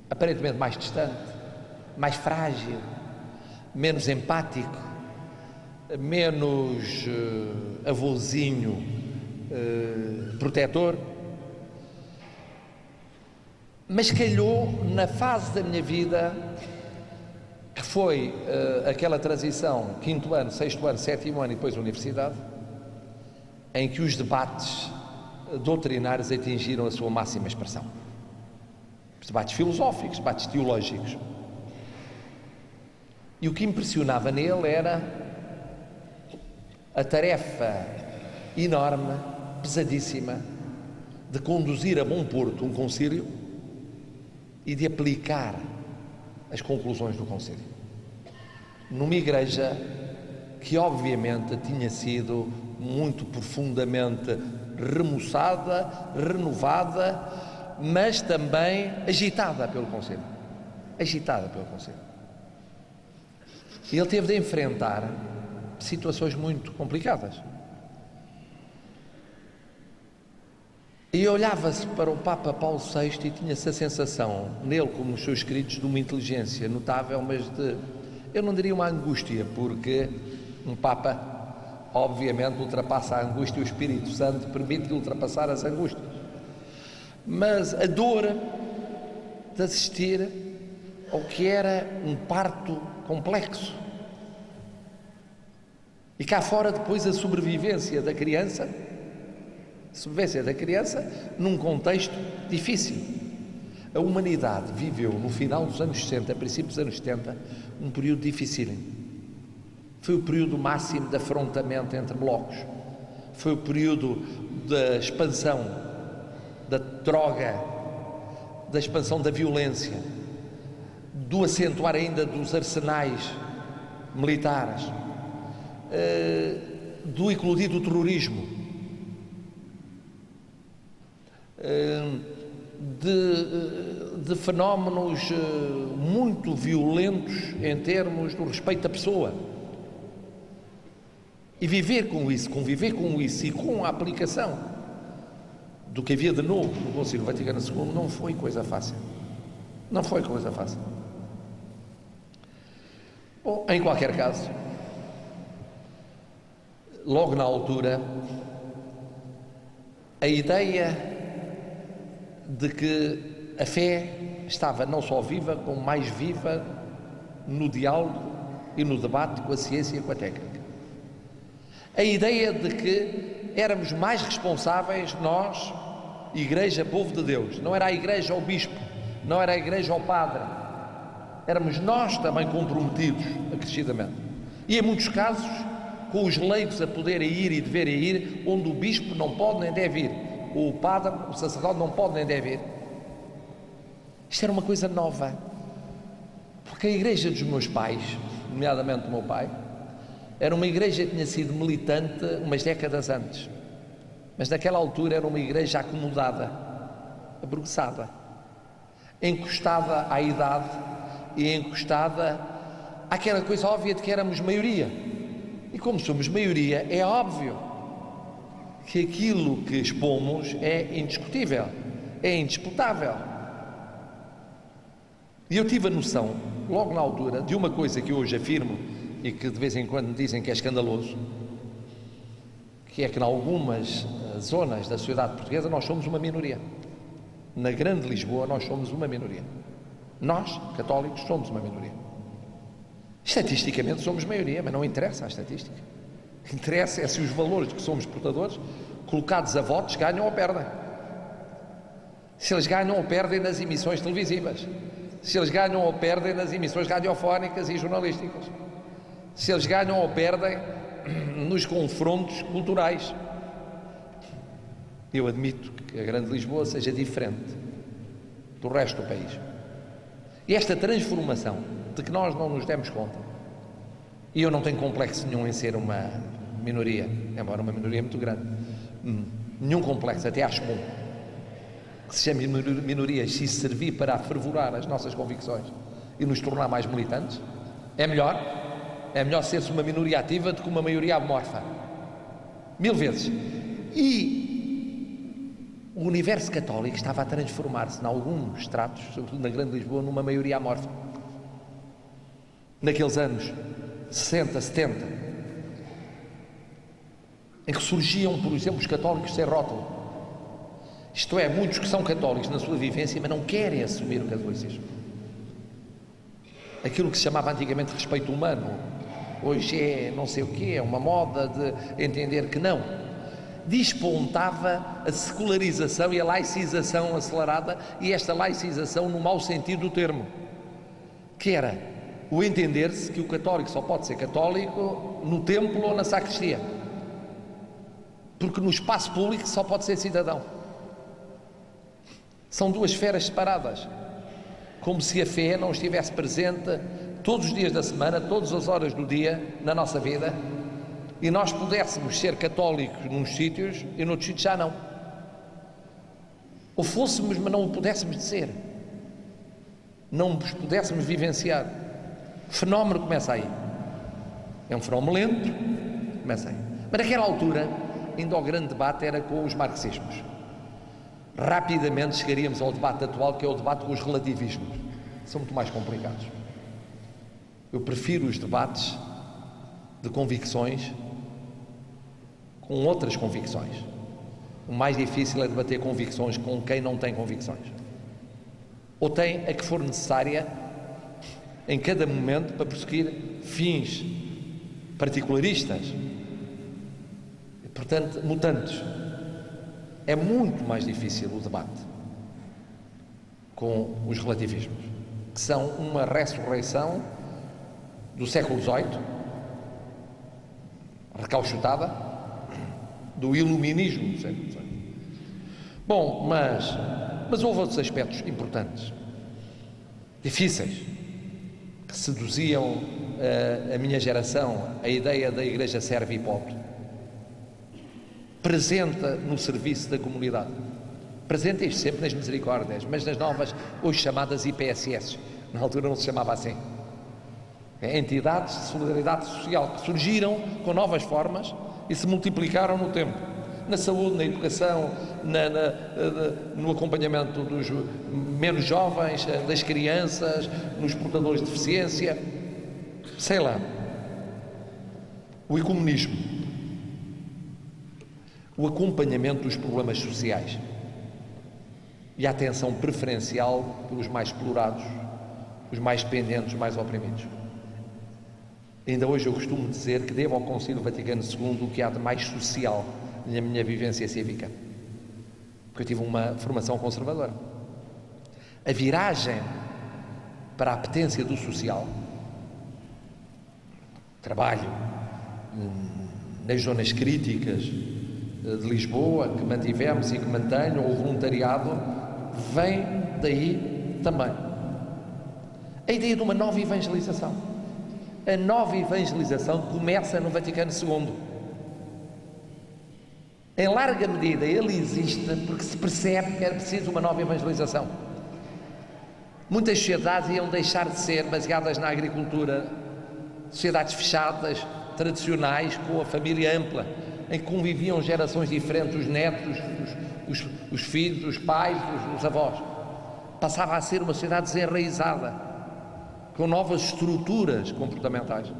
aparentemente mais distante, mais frágil, menos empático, menos avôzinho, protetor. Mas calhou na fase da minha vida que foi aquela transição, 5º ano, 6º ano, 7º ano e depois a universidade, em que os debates doutrinários atingiram a sua máxima expressão. Os debates filosóficos, debates teológicos. E o que impressionava nele era a tarefa enorme, pesadíssima, de conduzir a bom porto um concílio e de aplicar as conclusões do concílio numa igreja que obviamente tinha sido muito profundamente remoçada, renovada, mas também agitada pelo concílio. E ele teve de enfrentar situações muito complicadas. E olhava-se para o Papa Paulo VI e tinha-se a sensação, nele como nos seus escritos, de uma inteligência notável, mas eu não diria uma angústia, porque um Papa, obviamente, ultrapassa a angústia e o Espírito Santo permite-lhe ultrapassar as angústias. Mas a dor de assistir ao que era um parto complexo. E cá fora depois a sobrevivência da criança num contexto difícil. A humanidade viveu no final dos anos 60, princípios dos anos 70, um período difícil. Foi o período máximo de afrontamento entre blocos. Foi o período da expansão da droga, da expansão da violência, do acentuar ainda dos arsenais militares, do eclodir do terrorismo, de fenómenos muito violentos em termos do respeito à pessoa. E viver com isso, conviver com isso e com a aplicação do que havia de novo no Concílio Vaticano II não foi coisa fácil. Não foi coisa fácil. Bom, em qualquer caso, logo na altura, a ideia de que a fé estava não só viva, como mais viva no diálogo e no debate com a ciência e com a técnica. A ideia de que éramos mais responsáveis nós, Igreja, povo de Deus. Não era a Igreja ou o Bispo, não era a Igreja ou o Padre. Éramos nós também comprometidos acrescidamente. E em muitos casos, com os leigos a poderem ir e deverem ir, onde o Bispo não pode nem deve ir, o Padre, o sacerdote não pode nem deve ir. Isto era uma coisa nova. Porque a Igreja dos meus pais, nomeadamente do meu pai, era uma igreja que tinha sido militante umas décadas antes, mas naquela altura era uma igreja acomodada, abruçada, encostada à idade e encostada àquela coisa óbvia de que éramos maioria. E como somos maioria, é óbvio que aquilo que expomos é indiscutível, é indisputável. E eu tive a noção, logo na altura, de uma coisa que hoje afirmo e que de vez em quando me dizem que é escandaloso, que é que em algumas zonas da sociedade portuguesa nós somos uma minoria. Na grande Lisboa nós somos uma minoria. Nós, católicos, somos uma minoria. Estatisticamente somos maioria, mas não interessa a estatística. O que interessa é se os valores que somos portadores, colocados a votos, ganham ou perdem. Se eles ganham ou perdem nas emissões televisivas. Se eles ganham ou perdem nas emissões radiofónicas e jornalísticas. Se eles ganham ou perdem nos confrontos culturais. Eu admito que a grande Lisboa seja diferente do resto do país. E esta transformação de que nós não nos demos conta, e eu não tenho complexo nenhum em ser uma minoria, embora uma minoria muito grande, nenhum complexo, até acho bom que se chame minorias, se isso servir para afervorar as nossas convicções e nos tornar mais militantes, é melhor. É melhor ser-se uma minoria ativa do que uma maioria amorfa. 1000 vezes. E o universo católico estava a transformar-se, em alguns estratos, sobretudo na grande Lisboa, numa maioria amorfa. Naqueles anos 60, 70, em que surgiam, por exemplo, os católicos sem rótulo. Isto é, muitos que são católicos na sua vivência, mas não querem assumir o catolicismo. Aquilo que se chamava antigamente respeito humano, hoje é não sei o quê, é uma moda de entender que não. Despontava a secularização e a laicização acelerada, e esta laicização no mau sentido do termo, que era o entender-se que o católico só pode ser católico no templo ou na sacristia, porque no espaço público só pode ser cidadão. São duas esferas separadas, como se a fé não estivesse presente todos os dias da semana, todas as horas do dia, na nossa vida, e nós pudéssemos ser católicos nos sítios e noutros sítios já não. Ou fôssemos, mas não o pudéssemos ser. Não os pudéssemos vivenciar. O fenómeno começa aí. É um fenómeno lento, começa aí. Mas naquela altura, ainda o grande debate era com os marxismos. Rapidamente chegaríamos ao debate atual, que é o debate com os relativismos. São muito mais complicados. Eu prefiro os debates de convicções com outras convicções. O mais difícil é debater convicções com quem não tem convicções. Ou tem a que for necessária em cada momento para perseguir fins particularistas, e, portanto, mutantes. É muito mais difícil o debate com os relativismos, que são uma ressurreição do século XVIII, recauchutada, do iluminismo do século XVIII. Bom, mas houve outros aspectos importantes, difíceis, que seduziam a minha geração, a ideia da Igreja serve e pobre. Presente no serviço da comunidade. Presente isto sempre nas misericórdias, mas nas novas, hoje chamadas IPSS. Na altura não se chamava assim. Entidades de solidariedade social que surgiram com novas formas e se multiplicaram no tempo. Na saúde, na educação, no acompanhamento dos menos jovens, das crianças, nos portadores de deficiência, sei lá. O ecumenismo, o acompanhamento dos problemas sociais e a atenção preferencial pelos mais explorados, os mais dependentes, os mais oprimidos. Ainda hoje eu costumo dizer que devo ao Concílio Vaticano II o que há de mais social na minha vivência cívica, porque eu tive uma formação conservadora. A viragem para a apetência do social, trabalho nas zonas críticas de Lisboa, que mantivemos e que mantenho, ou o voluntariado, vem daí também. A ideia de uma nova evangelização. A nova evangelização começa no Vaticano II. Em larga medida ele existe porque se percebe que era preciso uma nova evangelização. Muitas sociedades iam deixar de ser baseadas na agricultura, sociedades fechadas, tradicionais, com a família ampla, em que conviviam gerações diferentes, os netos, os filhos, os pais, os avós. Passava a ser uma sociedade desenraizada, com novas estruturas comportamentais,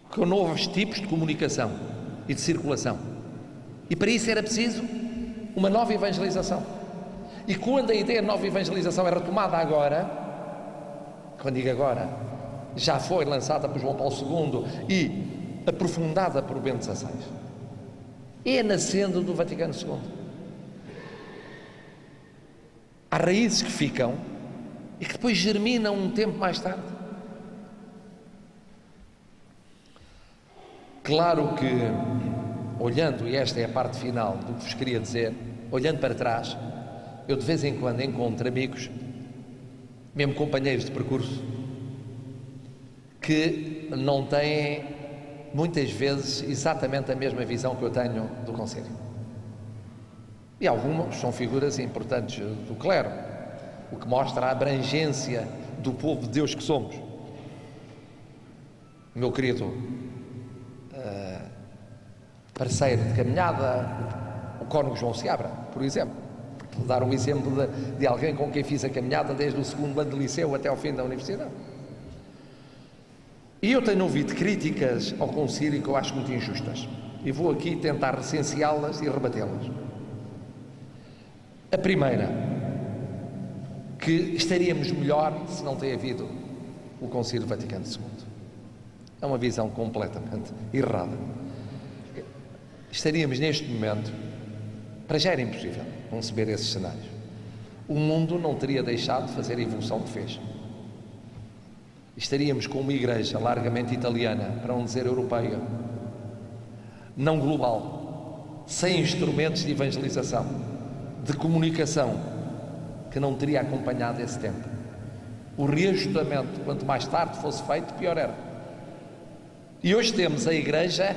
com novos tipos de comunicação e de circulação. E para isso era preciso uma nova evangelização. E quando a ideia de nova evangelização é retomada agora, quando digo agora, já foi lançada por João Paulo II e aprofundada por Bento XVI, é nascendo do Vaticano II. Há raízes que ficam e que depois germinam um tempo mais tarde. Claro que, olhando, e esta é a parte final do que vos queria dizer, olhando para trás, eu de vez em quando encontro amigos, mesmo companheiros de percurso, que não têm, muitas vezes, exatamente a mesma visão que eu tenho do Conselho. E alguns são figuras importantes do clero, o que mostra a abrangência do povo de Deus que somos. O meu querido parceiro de caminhada, o cônego João Seabra, por exemplo, por dar um exemplo de alguém com quem fiz a caminhada desde o segundo ano de liceu até ao fim da universidade. E eu tenho ouvido críticas ao Concílio que eu acho muito injustas, e vou aqui tentar recenseá-las e rebatê-las. A primeira, que estaríamos melhor se não tem havido o Concílio Vaticano II. É uma visão completamente errada. Estaríamos neste momento, para já era impossível conceber esses cenários. O mundo não teria deixado de fazer a evolução que fez. Estaríamos com uma igreja largamente italiana, para não dizer europeia, não global, sem instrumentos de evangelização, de comunicação, que não teria acompanhado esse tempo. O reajustamento, quanto mais tarde fosse feito, pior era. E hoje temos a igreja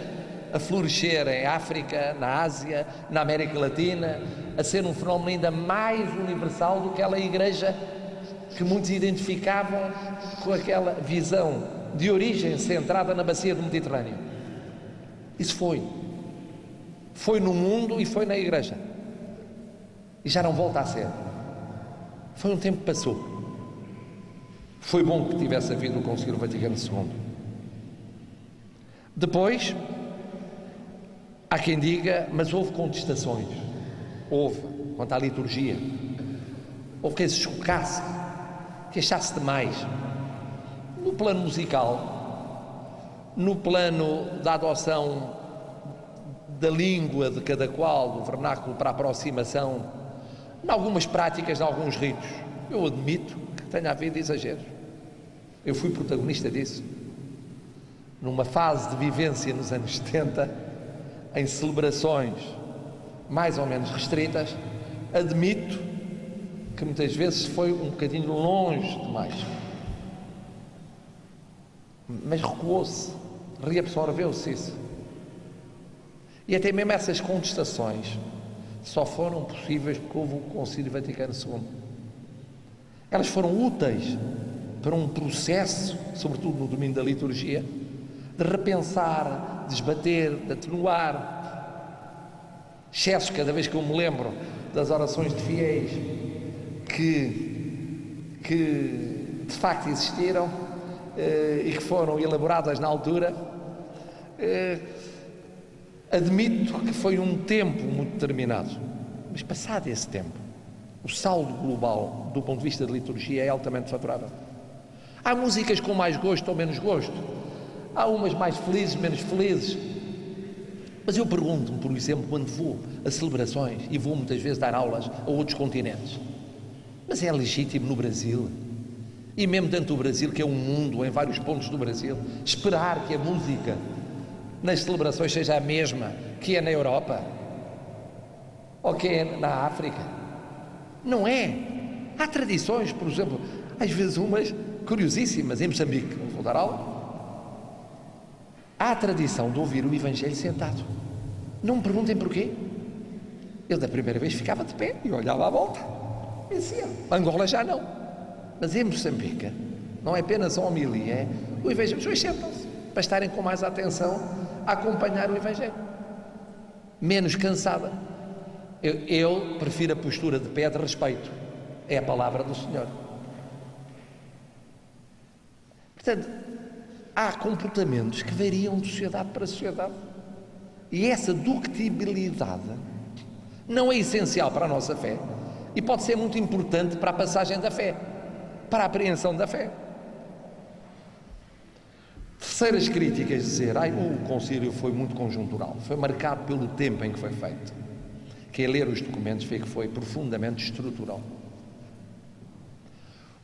a florescer em África, na Ásia, na América Latina, a ser um fenómeno ainda mais universal do que aquela igreja que muitos identificavam com aquela visão de origem centrada na bacia do Mediterrâneo. Isso foi no mundo e foi na igreja, e já não volta a ser. Foi um tempo que passou. Foi bom que tivesse havido o Concílio Vaticano II. Depois, há quem diga, mas houve contestações. Houve, quanto à liturgia. Houve quem se chocasse, que achasse demais. No plano musical, no plano da adoção da língua de cada qual, do vernáculo para a aproximação, em algumas práticas, em alguns ritos. Eu admito que tenha havido exageros. Eu fui protagonista disso. Numa fase de vivência nos anos 70, em celebrações mais ou menos restritas, admito que muitas vezes foi um bocadinho longe demais. Mas recuou-se, reabsorveu-se isso. E até mesmo essas contestações só foram possíveis porque houve o Concílio Vaticano II. Elas foram úteis para um processo, sobretudo no domínio da liturgia, de repensar, de esbater, de atenuar excessos. Cada vez que eu me lembro das orações de fiéis que de facto existiram e que foram elaboradas na altura, admito que foi um tempo muito determinado, mas passado esse tempo, o saldo global do ponto de vista de liturgia é altamente favorável. Há músicas com mais gosto ou menos gosto, há umas mais felizes, menos felizes, mas eu pergunto-me, por exemplo, quando vou a celebrações e vou muitas vezes dar aulas a outros continentes, mas é legítimo no Brasil, e mesmo dentro do Brasil, que é um mundo, em vários pontos do Brasil, esperar que a música nas celebrações seja a mesma que é na Europa ou que é na África? Não é. Há tradições, por exemplo, às vezes umas curiosíssimas. Em Moçambique, vou dar aula, há a tradição de ouvir o Evangelho sentado. Não me perguntem porquê. Eu da primeira vez ficava de pé e olhava à volta e dizia, Angola já não, mas em Moçambique não é apenas a homilia, é o Evangelho. As pessoas sentam-se para estarem com mais atenção a acompanhar o Evangelho, menos cansada. Eu prefiro a postura de pé de respeito, é a palavra do Senhor. Portanto, há comportamentos que variam de sociedade para sociedade, e essa ductibilidade não é essencial para a nossa fé e pode ser muito importante para a passagem da fé, para a apreensão da fé. Terceiras críticas, dizer, o concílio foi muito conjuntural, foi marcado pelo tempo em que foi feito. Quem ler os documentos vê que foi profundamente estrutural.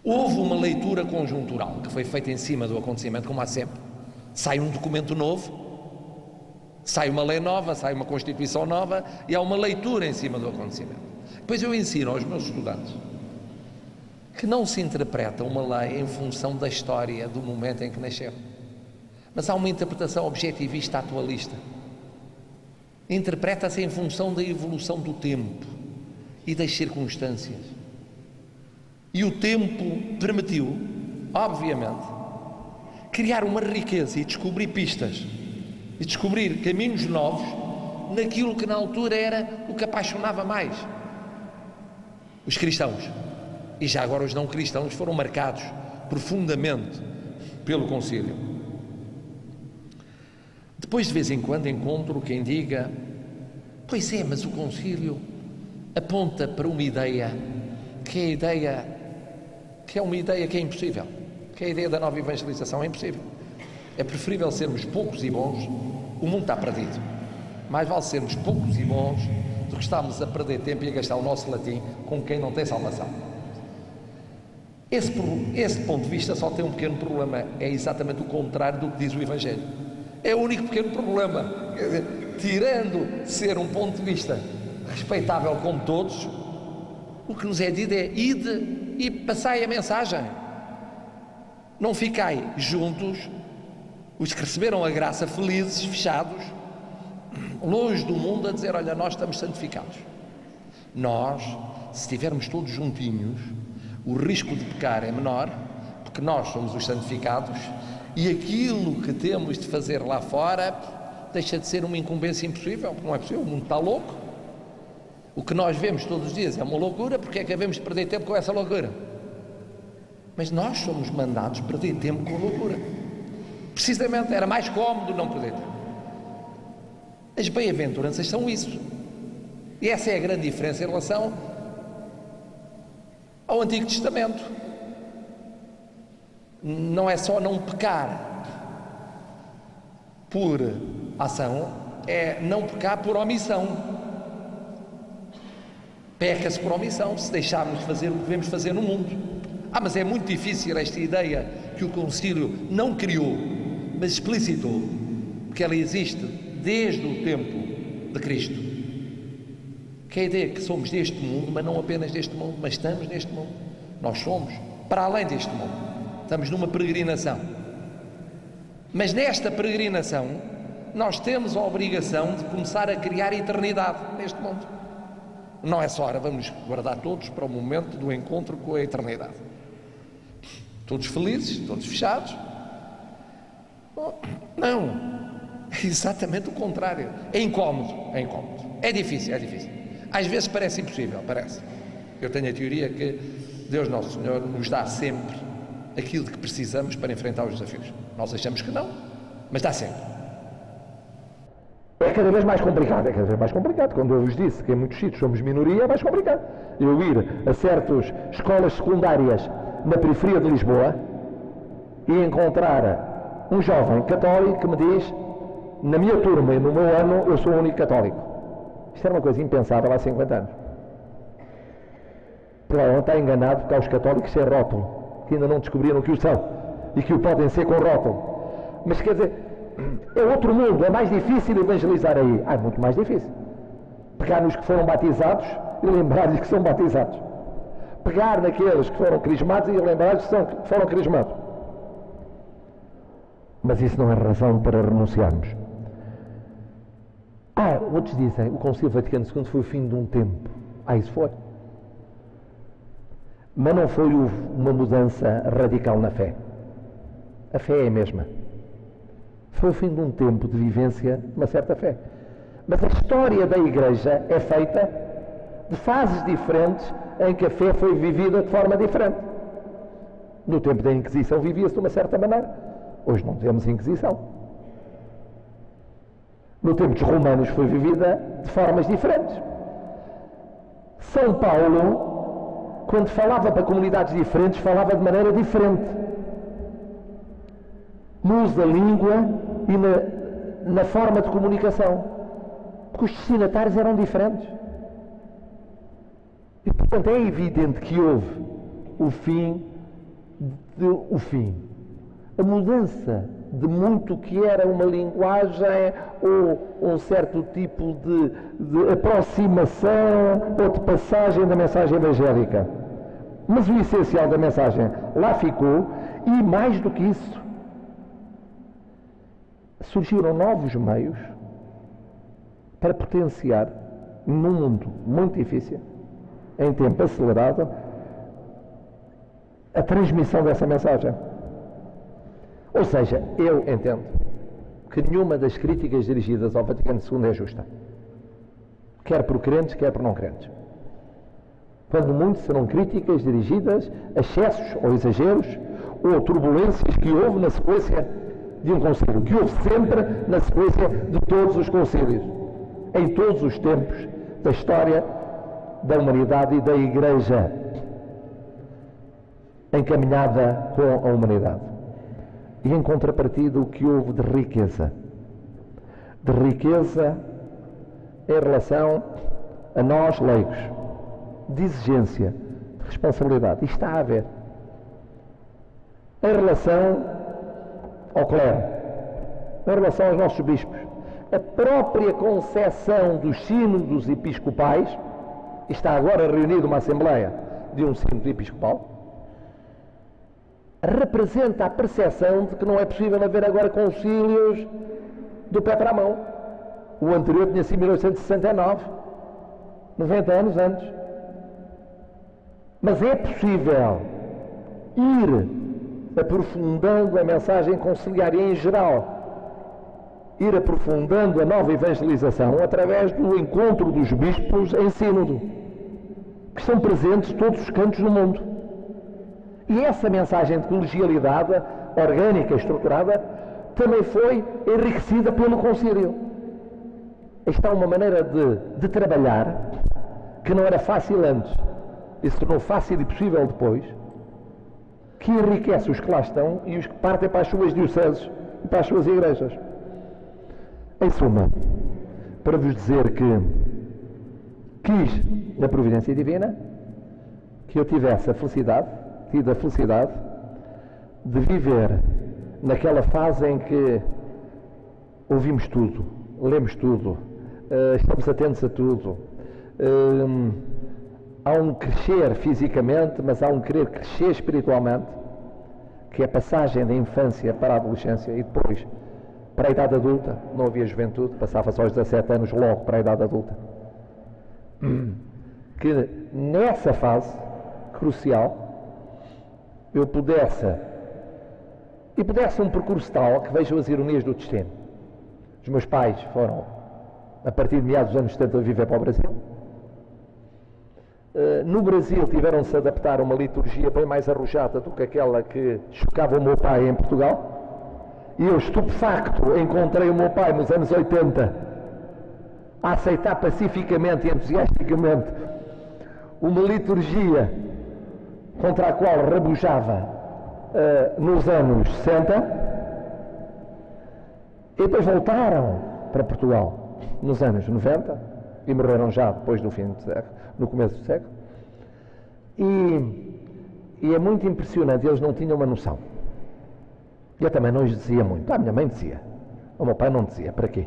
Houve uma leitura conjuntural que foi feita em cima do acontecimento, como há sempre. Sai um documento novo, sai uma lei nova, sai uma Constituição nova e há uma leitura em cima do acontecimento. Depois eu ensino aos meus estudantes que não se interpreta uma lei em função da história do momento em que nasceu, mas há uma interpretação objetivista atualista. Interpreta-se em função da evolução do tempo e das circunstâncias. E o tempo permitiu, obviamente, criar uma riqueza e descobrir pistas e descobrir caminhos novos naquilo que na altura era o que apaixonava mais os cristãos. E já agora os não cristãos foram marcados profundamente pelo concílio. Depois, de vez em quando, encontro quem diga, pois é, mas o concílio aponta para uma ideia que é uma ideia que é impossível, que é a ideia da nova evangelização. É impossível. É preferível sermos poucos e bons. O mundo está perdido. Mais vale sermos poucos e bons do que estarmos a perder tempo e a gastar o nosso latim com quem não tem salvação. Esse ponto de vista só tem um pequeno problema. É exatamente o contrário do que diz o Evangelho. É o único pequeno problema. Quer dizer, tirando ser um ponto de vista respeitável como todos, o que nos é dito é ide e passai a mensagem. Não ficai juntos, os que receberam a graça, felizes, fechados, longe do mundo, a dizer, olha, nós estamos santificados. Nós, se estivermos todos juntinhos, o risco de pecar é menor, porque nós somos os santificados, e aquilo que temos de fazer lá fora deixa de ser uma incumbência impossível, porque não é possível, o mundo está louco. O que nós vemos todos os dias é uma loucura, porque é que devemos perder tempo com essa loucura? Mas nós somos mandados perder tempo com a loucura. Precisamente, era mais cómodo não perder tempo. As bem-aventuranças são isso. E essa é a grande diferença em relação ao Antigo Testamento. Não é só não pecar por ação, é não pecar por omissão. Peca-se por omissão, se deixarmos de fazer o que devemos fazer no mundo. Mas é muito difícil esta ideia que o concílio não criou, mas explicitou, porque ela existe desde o tempo de Cristo, que é a ideia que somos deste mundo, mas não apenas deste mundo, mas estamos neste mundo. Nós somos para além deste mundo, estamos numa peregrinação. Mas nesta peregrinação, nós temos a obrigação de começar a criar eternidade neste mundo. Não é só, ora, vamos guardar todos para o momento do encontro com a eternidade. Todos felizes, todos fechados. Não, é exatamente o contrário. É incómodo, é difícil, Às vezes parece impossível, parece. Eu tenho a teoria que Deus Nosso Senhor nos dá sempre aquilo de que precisamos para enfrentar os desafios. Nós achamos que não, mas dá sempre. É cada vez mais complicado, Quando eu vos disse que em muitos sítios somos minoria, é mais complicado. Eu ir a certas escolas secundárias na periferia de Lisboa e encontrar um jovem católico que me diz: na minha turma e no meu ano eu sou o único católico. Isto era uma coisa impensável há 50 anos. Provavelmente está enganado porque há os católicos sem rótulo, que ainda não descobriram que o são e que o podem ser com rótulo. Mas quer dizer, é outro mundo, é mais difícil evangelizar aí. É muito mais difícil. Pegar nos que foram batizados e lembrar-lhes que são batizados. Pegar naqueles que foram crismados e lembrar-lhes que foram crismados. Mas isso não é razão para renunciarmos. Outros dizem, o Concílio Vaticano II foi o fim de um tempo. Isso foi. Mas não foi uma mudança radical na fé. A fé é a mesma. Foi o fim de um tempo de vivência de uma certa fé. Mas a história da Igreja é feita de fases diferentes em que a fé foi vivida de forma diferente. No tempo da Inquisição vivia-se de uma certa maneira. Hoje não temos Inquisição. No tempo dos romanos foi vivida de formas diferentes. São Paulo, quando falava para comunidades diferentes, falava de maneira diferente. No uso da língua e na forma de comunicação. Porque os destinatários eram diferentes. E, portanto, é evidente que houve o fim. A mudança de muito que era uma linguagem ou um certo tipo de aproximação ou de passagem da mensagem evangélica. Mas o essencial da mensagem lá ficou, e mais do que isso, surgiram novos meios para potenciar, num mundo muito difícil, em tempo acelerado, a transmissão dessa mensagem. Ou seja, eu entendo que nenhuma das críticas dirigidas ao Vaticano II é justa. Quer por crentes, quer por não crentes. Quando muito serão críticas dirigidas a excessos ou exageros ou turbulências que houve na sequência de um concílio, que houve sempre na sequência de todos os concílios, em todos os tempos da história da humanidade e da Igreja encaminhada com a humanidade. E em contrapartida o que houve de riqueza em relação a nós leigos, de exigência, de responsabilidade. Isto está a haver. Em relação ao clero, em relação aos nossos bispos, a própria concepção dos sínodos episcopais, está agora reunida uma assembleia de um sínodo episcopal, representa a percepção de que não é possível haver agora concílios do pé para a mão. O anterior tinha sido em 1869, 90 anos antes. Mas é possível ir aprofundando a mensagem conciliária em geral, ir aprofundando a nova evangelização através do encontro dos bispos em sínodo, que estão presentes em todos os cantos do mundo. E essa mensagem de colegialidade orgânica, estruturada, também foi enriquecida pelo concílio. Esta é uma maneira de trabalhar que não era fácil antes e se tornou fácil e possível depois, que enriquece os que lá estão e os que partem para as suas dioceses e para as suas igrejas. Em suma, para vos dizer que quis, na providência divina, que eu tivesse tido a felicidade de viver naquela fase em que ouvimos tudo, lemos tudo, estamos atentos a tudo, há um crescer fisicamente, mas há um querer crescer espiritualmente, que é a passagem da infância para a adolescência e depois para a idade adulta. Não havia juventude, passava-se aos 17 anos logo para a idade adulta. Que nessa fase crucial eu pudesse um percurso tal que vejo as ironias do destino. Os meus pais foram, a partir de meados dos anos 70, viver para o Brasil. No Brasil tiveram de se adaptar a uma liturgia bem mais arrojada do que aquela que chocava o meu pai em Portugal. E eu, estupefacto, encontrei o meu pai nos anos 80 a aceitar pacificamente e entusiasticamente uma liturgia contra a qual rabujava nos anos 60, e depois voltaram para Portugal nos anos 90 e morreram já depois do fim do século, no começo do século. E é muito impressionante, eles não tinham uma noção. Eu também não lhes dizia muito. A minha mãe dizia, o meu pai não dizia. Para quê?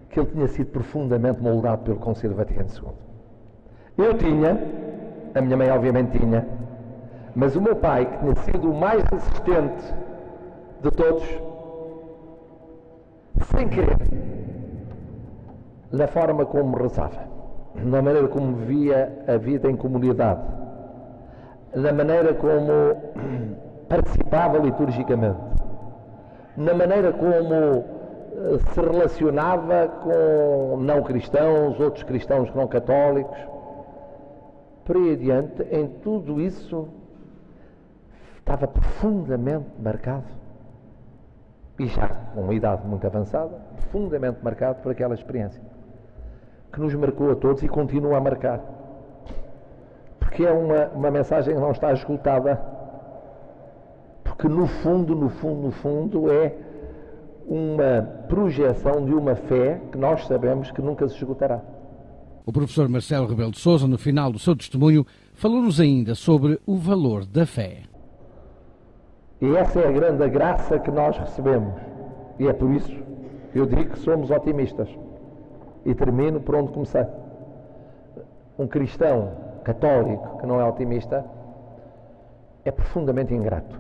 Que ele tinha sido profundamente moldado pelo Concílio Vaticano II. Eu tinha, a minha mãe obviamente tinha, mas o meu pai, que tinha sido o mais resistente de todos, sem querer, na forma como rezava, na maneira como via a vida em comunidade, na maneira como participava liturgicamente, na maneira como se relacionava com não cristãos, outros cristãos que não católicos, por aí adiante, em tudo isso estava profundamente marcado, e já com uma idade muito avançada, profundamente marcado por aquela experiência que nos marcou a todos e continua a marcar, porque é uma mensagem que não está esgotada, porque no fundo é uma projeção de uma fé que nós sabemos que nunca se esgotará. O professor Marcelo Rebelo de Sousa, no final do seu testemunho, falou-nos ainda sobre o valor da fé. E essa é a grande graça que nós recebemos. E é por isso que eu digo que somos otimistas. E termino por onde comecei. Um cristão católico que não é otimista é profundamente ingrato.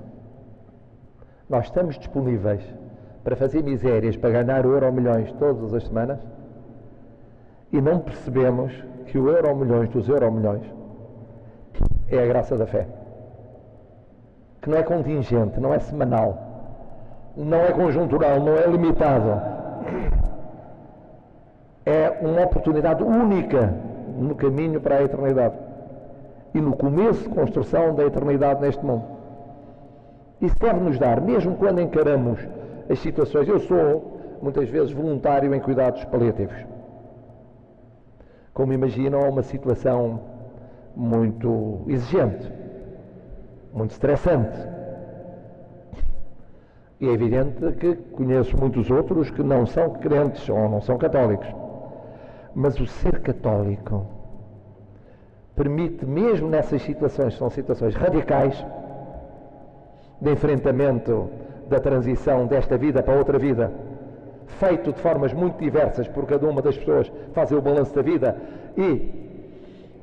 Nós estamos disponíveis para fazer misérias, para ganhar Euromilhões todas as semanas, e não percebemos que o Euromilhões dos Euromilhões é a graça da fé, que não é contingente, não é semanal, não é conjuntural, não é limitado, é uma oportunidade única no caminho para a eternidade e no começo de construção da eternidade neste mundo. Isso deve nos dar, mesmo quando encaramos as situações. Eu sou muitas vezes voluntário em cuidados paliativos. Como imaginam, é uma situação muito exigente, muito estressante. E é evidente que conheço muitos outros que não são crentes ou não são católicos. Mas o ser católico permite, mesmo nessas situações, são situações radicais, de enfrentamento da transição desta vida para outra vida, feito de formas muito diversas por cada uma das pessoas, fazem o balanço da vida e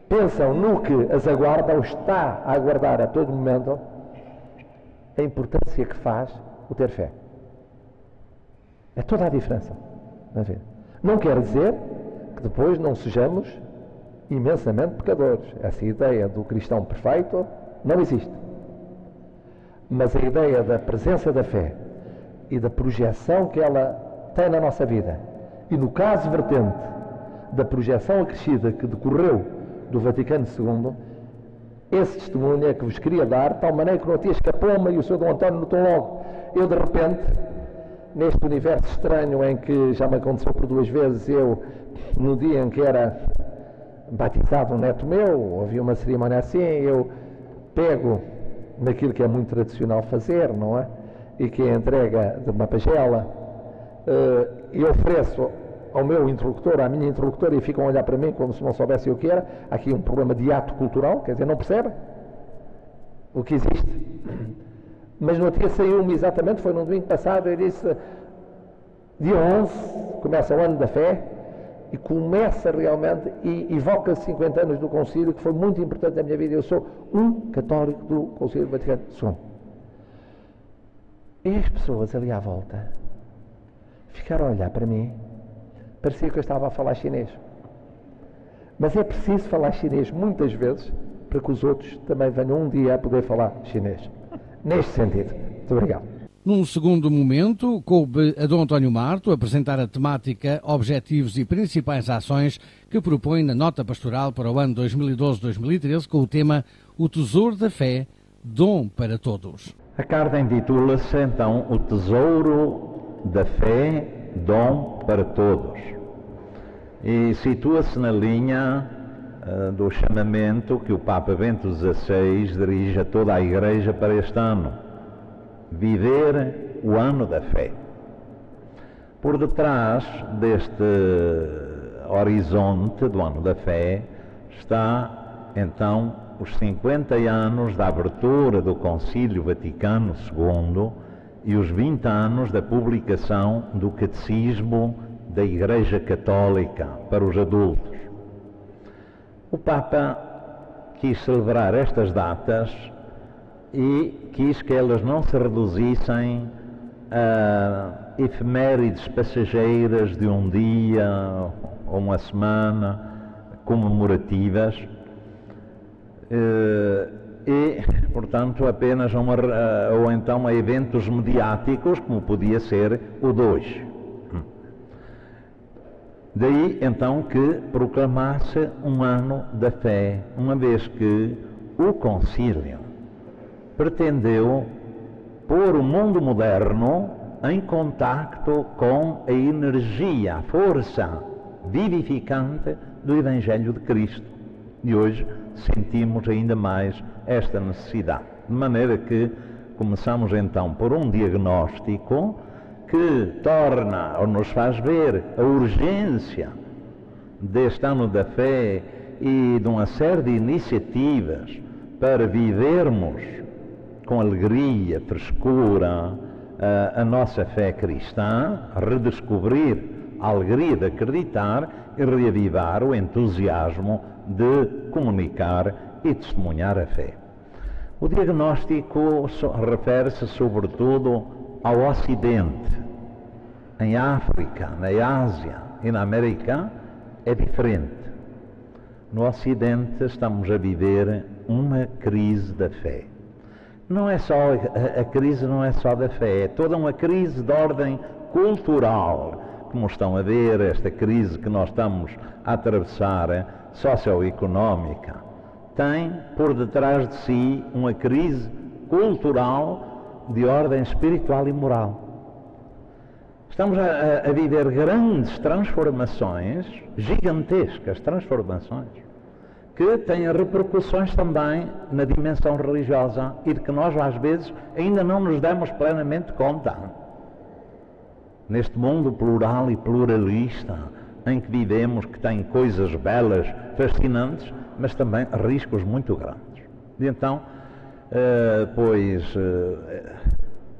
pensam no que as aguarda ou está a aguardar a todo momento, a importância que faz o ter fé. É toda a diferença na vida. Não quer dizer que depois não sejamos imensamente pecadores. Essa ideia do cristão perfeito não existe. Mas a ideia da presença da fé e da projeção que ela tem na nossa vida, e no caso vertente da projeção acrescida que decorreu do Vaticano II, esse testemunho é que vos queria dar, de tal maneira que no dia escapou-me e o Sr. Dom António notou logo. Eu, de repente, neste universo estranho em que já me aconteceu por 2 vezes, eu, no dia em que era batizado um neto meu, havia uma cerimónia assim, eu pego naquilo que é muito tradicional fazer, não é? E que é a entrega de uma pagela, e ofereço ao meu interlocutor, à minha interlocutora, e ficam a olhar para mim como se não soubessem o que era. Há aqui um problema de ato cultural, quer dizer, não percebem o que existe. Mas no outro dia saiu-me exatamente, foi no domingo passado, eu disse, dia 11, começa o ano da fé, e começa realmente, e evoca-se 50 anos do Concílio, que foi muito importante na minha vida. Eu sou um católico do Concílio Vaticano II. E as pessoas ali à volta ficaram a olhar para mim, parecia que eu estava a falar chinês. Mas é preciso falar chinês muitas vezes para que os outros também venham um dia a poder falar chinês. Neste sentido. Muito obrigado. Num segundo momento, coube a Dom António Marto apresentar a temática, objetivos e principais ações que propõe na nota pastoral para o ano 2012-2013 com o tema O Tesouro da Fé, Dom para Todos. A carta intitula-se então O Tesouro da Fé, Dom para Todos, e situa-se na linha do chamamento que o Papa Bento XVI dirige a toda a Igreja para este ano: viver o ano da fé. Por detrás deste horizonte do ano da fé está então os 50 anos da abertura do Concílio Vaticano II e os 20 anos da publicação do Catecismo da Igreja Católica para os adultos. O Papa quis celebrar estas datas e quis que elas não se reduzissem a efemérides passageiras de um dia ou uma semana comemorativas e, portanto, apenas ou então a eventos mediáticos, como podia ser o de hoje. Daí, então, que proclamasse um ano da fé, uma vez que o Concílio pretendeu pôr o mundo moderno em contacto com a energia, a força vivificante do Evangelho de Cristo. E hoje sentimos ainda mais esta necessidade. De maneira que começamos então por um diagnóstico que torna ou nos faz ver a urgência deste ano da fé e de uma série de iniciativas para vivermos com alegria, frescura, a nossa fé cristã, redescobrir a alegria de acreditar e reavivar o entusiasmo de comunicar e testemunhar a fé. O diagnóstico refere-se sobretudo ao Ocidente. Em África, na Ásia e na América é diferente. No Ocidente estamos a viver uma crise da fé. Não é só, a crise não é só da fé, é toda uma crise de ordem cultural. Como estão a ver, esta crise que nós estamos a atravessar, socioeconómica, tem por detrás de si uma crise cultural de ordem espiritual e moral. Estamos a viver grandes transformações, gigantescas transformações, que têm repercussões também na dimensão religiosa e de que nós, às vezes, ainda não nos damos plenamente conta. Neste mundo plural e pluralista em que vivemos, que tem coisas belas, fascinantes, mas também riscos muito grandes. E então,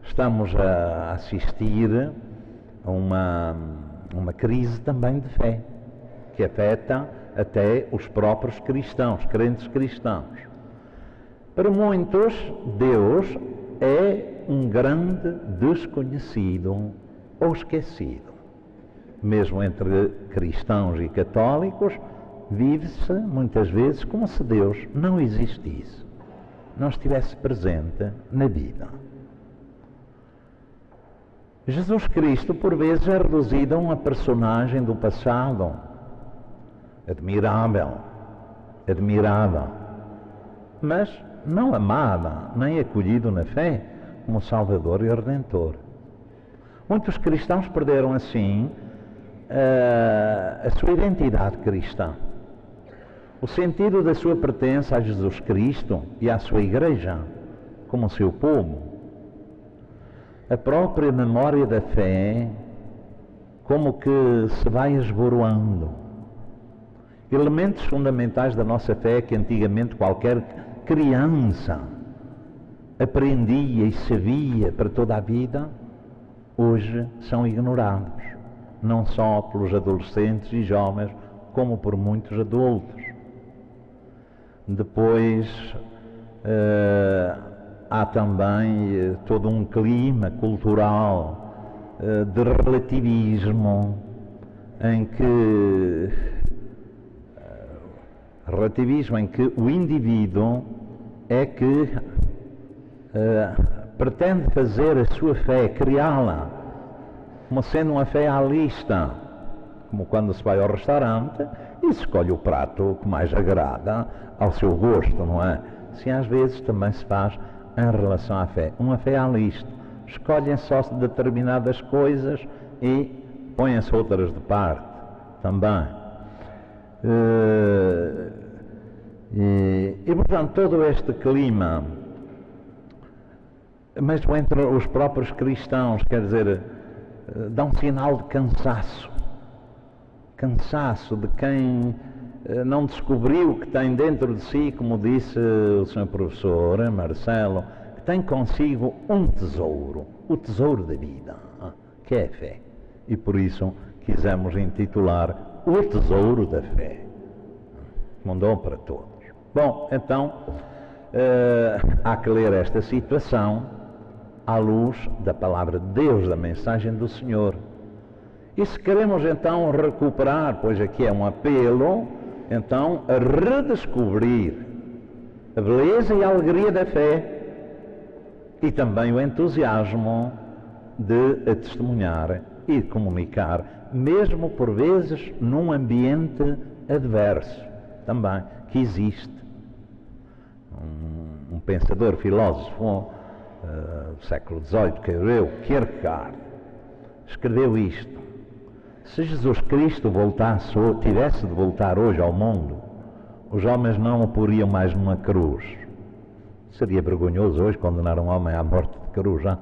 estamos a assistir a uma crise também de fé, que afeta até os próprios cristãos, crentes cristãos. Para muitos, Deus é um grande desconhecido ou esquecido. Mesmo entre cristãos e católicos, vive-se muitas vezes como se Deus não existisse, não estivesse presente na vida. Jesus Cristo, por vezes, é reduzido a uma personagem do passado, admirável, admirada, mas não amada, nem acolhido na fé como Salvador e Redentor. Muitos cristãos perderam, assim, a sua identidade cristã, o sentido da sua pertença a Jesus Cristo e à sua Igreja, como seu povo. A própria memória da fé, como que se vai esboroando. Elementos fundamentais da nossa fé que antigamente qualquer criança aprendia e sabia para toda a vida, hoje são ignorados, não só pelos adolescentes e jovens, como por muitos adultos. Depois, há também todo um clima cultural de relativismo, em que o indivíduo é que pretende fazer a sua fé, criá-la, como sendo uma fé à lista, como quando se vai ao restaurante e se escolhe o prato que mais agrada ao seu gosto, não é? Assim às vezes também se faz em relação à fé, uma fé à lista. Escolhem só determinadas coisas e põem-se outras de parte também. E portanto todo este clima, mas entre os próprios cristãos, quer dizer, dá um sinal de cansaço de quem não descobriu que tem dentro de si, como disse o Sr. Professor Marcelo, que tem consigo um tesouro, o tesouro da vida, que é a fé. E por isso quisemos intitular O Tesouro da Fé. Mandou para todos. Bom, então, há que ler esta situação à luz da palavra de Deus, da mensagem do Senhor. E se queremos então recuperar, pois aqui é um apelo, então a redescobrir a beleza e a alegria da fé e também o entusiasmo de a testemunhar e comunicar, mesmo por vezes num ambiente adverso também, que existe. Um pensador, filósofo do século XVIII, Kierkegaard, escreveu isto: se Jesus Cristo tivesse de voltar hoje ao mundo, os homens não o poriam mais numa cruz. Seria vergonhoso hoje condenar um homem à morte de cruz, não?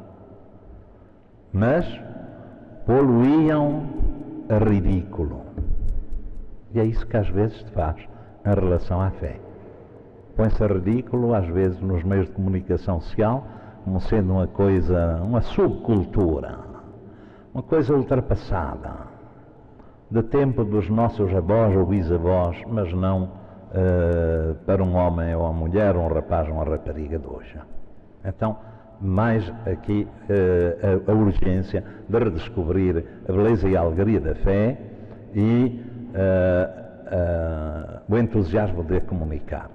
Mas poluíam a ridículo. E é isso que às vezes se faz em relação à fé. Põe-se a ridículo, às vezes, nos meios de comunicação social, como sendo uma coisa, uma subcultura, uma coisa ultrapassada, do tempo dos nossos avós ou bisavós, mas não para um homem ou uma mulher, um rapaz ou uma rapariga de hoje. Então, mais aqui a urgência de redescobrir a beleza e a alegria da fé e o entusiasmo de a comunicar.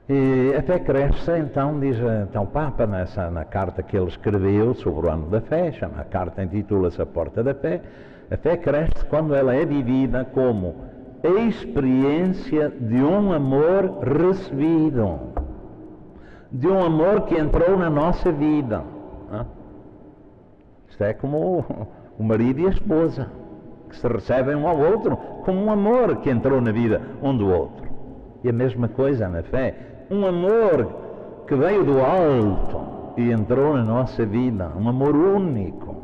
E a fé cresce, então, diz então, o Papa, na carta que ele escreveu sobre o ano da fé, a carta intitula-se A Porta da Fé. A fé cresce quando ela é vivida como a experiência de um amor recebido, de um amor que entrou na nossa vida. Isto é como o marido e a esposa, que se recebem um ao outro, como um amor que entrou na vida um do outro. E a mesma coisa na fé, um amor que veio do alto e entrou na nossa vida, um amor único,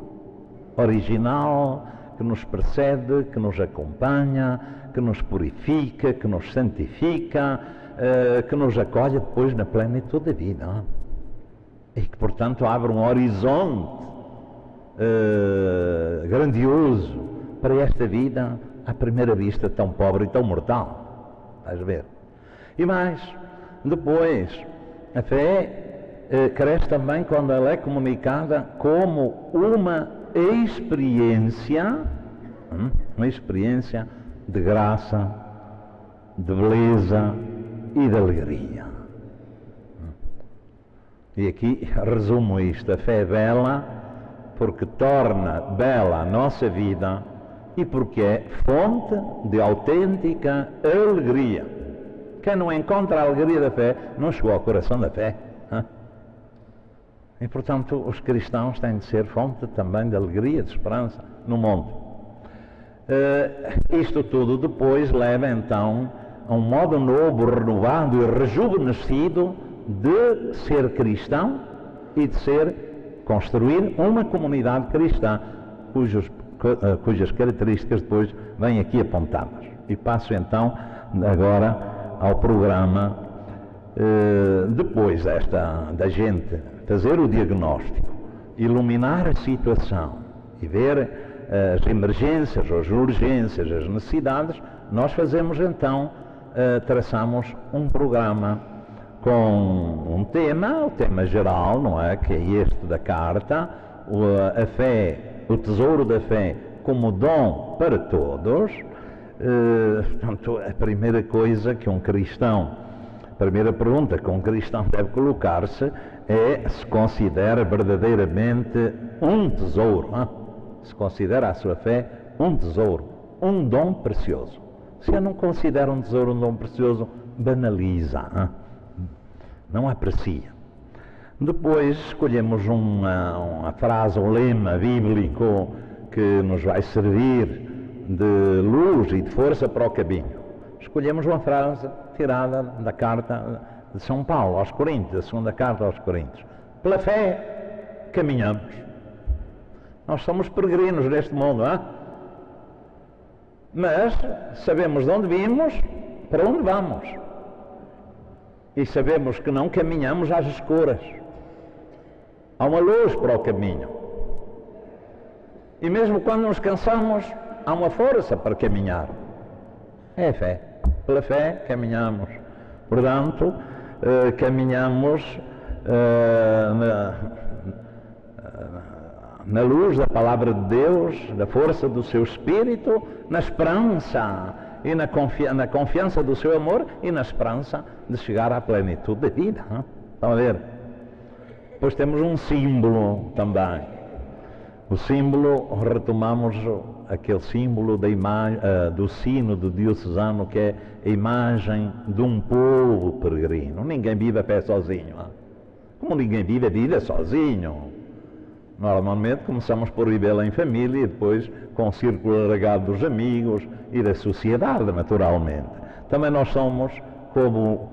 original, que nos precede, que nos acompanha, que nos purifica, que nos santifica, que nos acolhe depois na plenitude da vida. E que, portanto, abre um horizonte grandioso para esta vida, à primeira vista, tão pobre e tão mortal. Estás a ver? E mais, depois, a fé cresce também quando ela é comunicada como uma experiência de graça, de beleza e de alegria. E aqui resumo isto: a fé é bela porque torna bela a nossa vida e porque é fonte de autêntica alegria. Quem não encontra a alegria da fé não chegou ao coração da fé. E, portanto, os cristãos têm de ser fonte também de alegria, de esperança no mundo. Isto tudo depois leva, então, a um modo novo, renovado e rejuvenescido de ser cristão e de construir uma comunidade cristã, cujas características depois vêm aqui apontadas. E passo, então, agora ao programa, depois da gente fazer o diagnóstico, iluminar a situação e ver as emergências, as urgências, as necessidades, nós fazemos então, traçamos um programa com um tema, o tema geral, não é? Que é este da carta, a fé, o tesouro da fé como dom para todos. Portanto, a primeira coisa que um cristão, a primeira pergunta que um cristão deve colocar-se é se considera verdadeiramente um tesouro, hein? Se considera a sua fé um tesouro, um dom precioso. Se eu não considero um tesouro um dom precioso, banaliza, hein? Não aprecia. Depois escolhemos uma frase, um lema bíblico que nos vai servir de luz e de força para o caminho. Escolhemos uma frase tirada da carta de São Paulo aos Coríntios, a segunda carta aos Coríntios. Pela fé caminhamos. Nós somos peregrinos neste mundo, hein? Mas sabemos de onde vimos, para onde vamos. E sabemos que não caminhamos às escuras. Há uma luz para o caminho. E mesmo quando nos cansamos, há uma força para caminhar. É a fé. Pela fé caminhamos. Portanto, caminhamos na luz da palavra de Deus, da força do seu Espírito, na esperança e na confiança do seu amor e na esperança de chegar à plenitude da vida. Hein? Estão a ver? Depois temos um símbolo também. O símbolo, retomamos aquele símbolo do sino do diocesano, que é a imagem de um povo peregrino. Ninguém vive a pé sozinho. Hein? Como ninguém vive a vida sozinho. Normalmente começamos por vivê-la em família e depois com o círculo alargado dos amigos e da sociedade, naturalmente. Também nós somos, como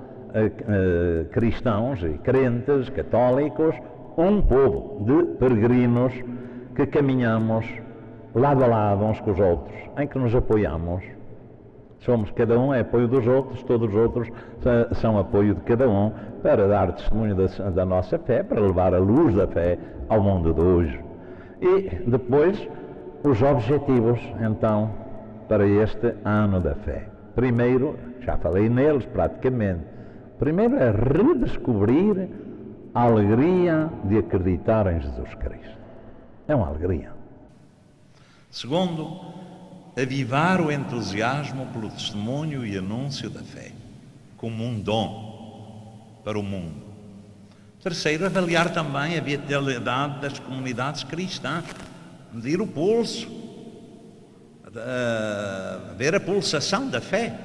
cristãos e crentes, católicos, um povo de peregrinos que caminhamos lado a lado uns com os outros, em que nos apoiamos. Somos, cada um é apoio dos outros, todos os outros são apoio de cada um, para dar testemunho da nossa fé, para levar a luz da fé ao mundo de hoje. E depois, os objetivos, então, para este ano da fé. Primeiro, já falei neles praticamente, primeiro é redescobrir a alegria de acreditar em Jesus Cristo. É uma alegria. Segundo, avivar o entusiasmo pelo testemunho e anúncio da fé, como um dom para o mundo. Terceiro, avaliar também a vitalidade das comunidades cristãs, medir o pulso, ver a pulsação da fé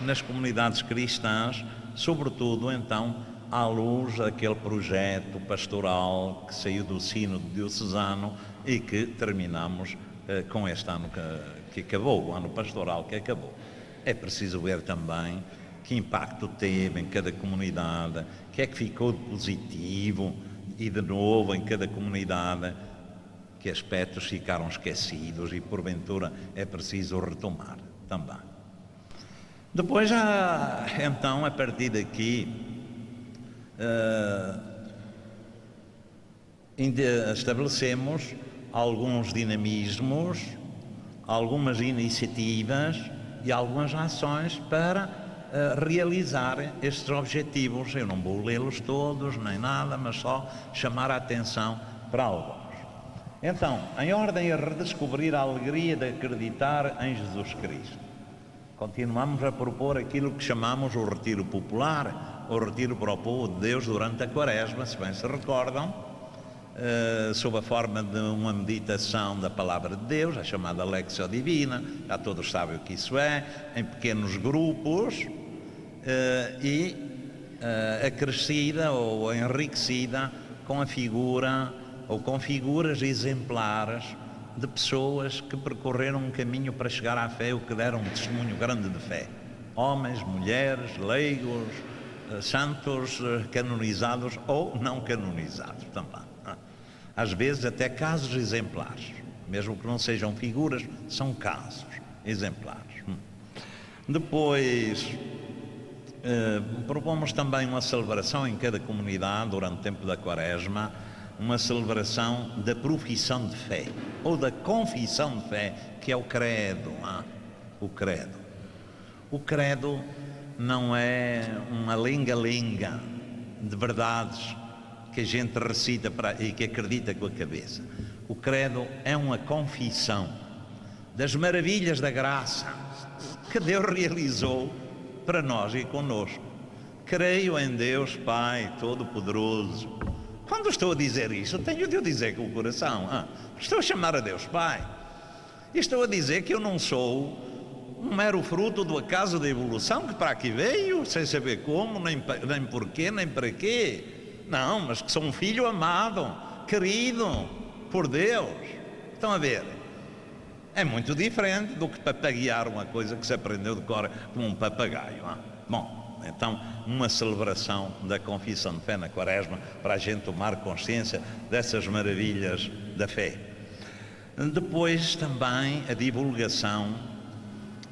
nas comunidades cristãs, sobretudo então à luz daquele projeto pastoral que saiu do Sínodo Diocesano e que terminamos com este ano que acabou, o ano pastoral que acabou. É preciso ver também que impacto teve em cada comunidade, o que é que ficou de positivo e de novo em cada comunidade, que aspectos ficaram esquecidos e porventura é preciso retomar também. Depois já, então, a partir daqui, estabelecemos alguns dinamismos, algumas iniciativas e algumas ações para realizar estes objetivos. Eu não vou lê-los todos, nem nada, mas só chamar a atenção para alguns. Então, em ordem a redescobrir a alegria de acreditar em Jesus Cristo, continuamos a propor aquilo que chamamos o retiro popular, o retiro para o povo de Deus durante a Quaresma, se bem se recordam, sob a forma de uma meditação da Palavra de Deus, a chamada Lectio Divina, já todos sabem o que isso é, em pequenos grupos e acrescida ou enriquecida com a figura ou com figuras exemplares de pessoas que percorreram um caminho para chegar à fé ou que deram um testemunho grande de fé. Homens, mulheres, leigos, santos canonizados ou não canonizados também. Às vezes até casos exemplares, mesmo que não sejam figuras, são casos exemplares. Depois, propomos também uma celebração em cada comunidade, durante o tempo da Quaresma, uma celebração da profissão de fé, ou da confissão de fé, que é o credo. O credo. O credo não é uma lenga-lenga, de verdades que a gente recita e que acredita com a cabeça. O credo é uma confissão das maravilhas da graça que Deus realizou para nós e conosco. Creio em Deus Pai Todo-Poderoso. Quando estou a dizer isto, tenho de o dizer com o coração. Estou a chamar a Deus Pai. E estou a dizer que eu não sou um mero fruto do acaso da evolução que para aqui veio, sem saber como, nem porquê, nem para quê. Não, mas que sou um filho amado, querido por Deus. Estão a ver? É muito diferente do que papaguear uma coisa que se aprendeu de cor como um papagaio. Bom, então, uma celebração da confissão de fé na Quaresma para a gente tomar consciência dessas maravilhas da fé. Depois também a divulgação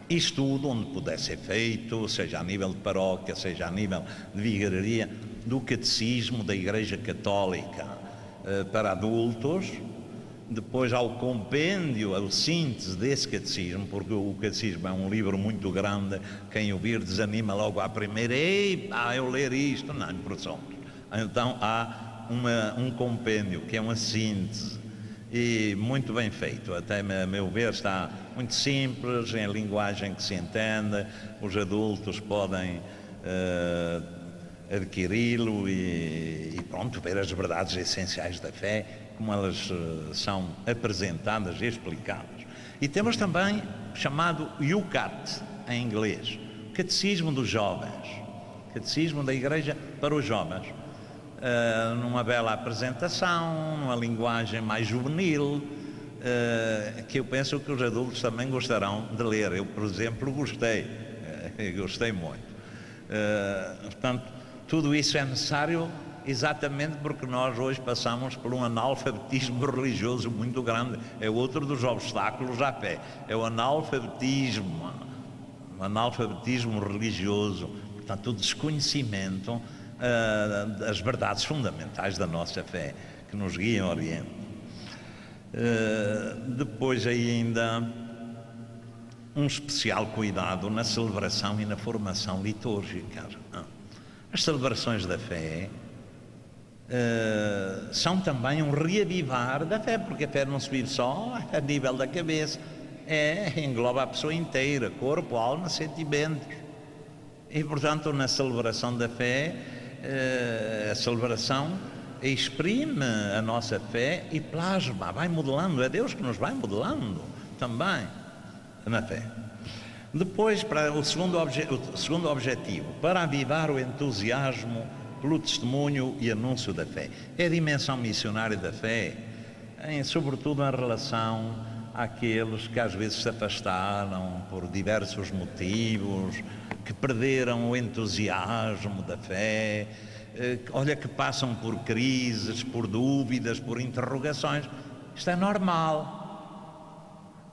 e estudo onde puder ser feito, seja a nível de paróquia, seja a nível de vigararia, do catecismo da Igreja Católica para adultos. Depois há o compêndio, a síntese desse catecismo, porque o catecismo é um livro muito grande, quem ouvir desanima logo à primeira, eu ler isto, não, impressão. Então há um compêndio, que é uma síntese, e muito bem feito, até a meu ver está muito simples, em linguagem que se entende, os adultos podem adquiri-lo e pronto, ver as verdades essenciais da fé, como elas são apresentadas e explicadas. E temos também o chamado Yucat, em inglês, Catecismo dos Jovens, Catecismo da Igreja para os Jovens, numa bela apresentação, numa linguagem mais juvenil, que eu penso que os adultos também gostarão de ler. Eu, por exemplo, gostei muito. Portanto, tudo isso é necessário exatamente porque nós hoje passamos por um analfabetismo religioso muito grande. É outro dos obstáculos à fé, é o analfabetismo religioso, portanto o desconhecimento das verdades fundamentais da nossa fé que nos guiam e orientam. Depois ainda um especial cuidado na celebração e na formação litúrgica. As celebrações da fé são também um reavivar da fé, porque a fé não se vive só a nível da cabeça, engloba a pessoa inteira, corpo, alma, sentimentos. E portanto na celebração da fé, a celebração exprime a nossa fé e plasma, vai modelando, é Deus que nos vai modelando também na fé. Depois, para o segundo objetivo, para avivar o entusiasmo pelo testemunho e anúncio da fé. É a dimensão missionária da fé, sobretudo em relação àqueles que às vezes se afastaram por diversos motivos, que perderam o entusiasmo da fé, que passam por crises, por dúvidas, por interrogações. Isto é normal.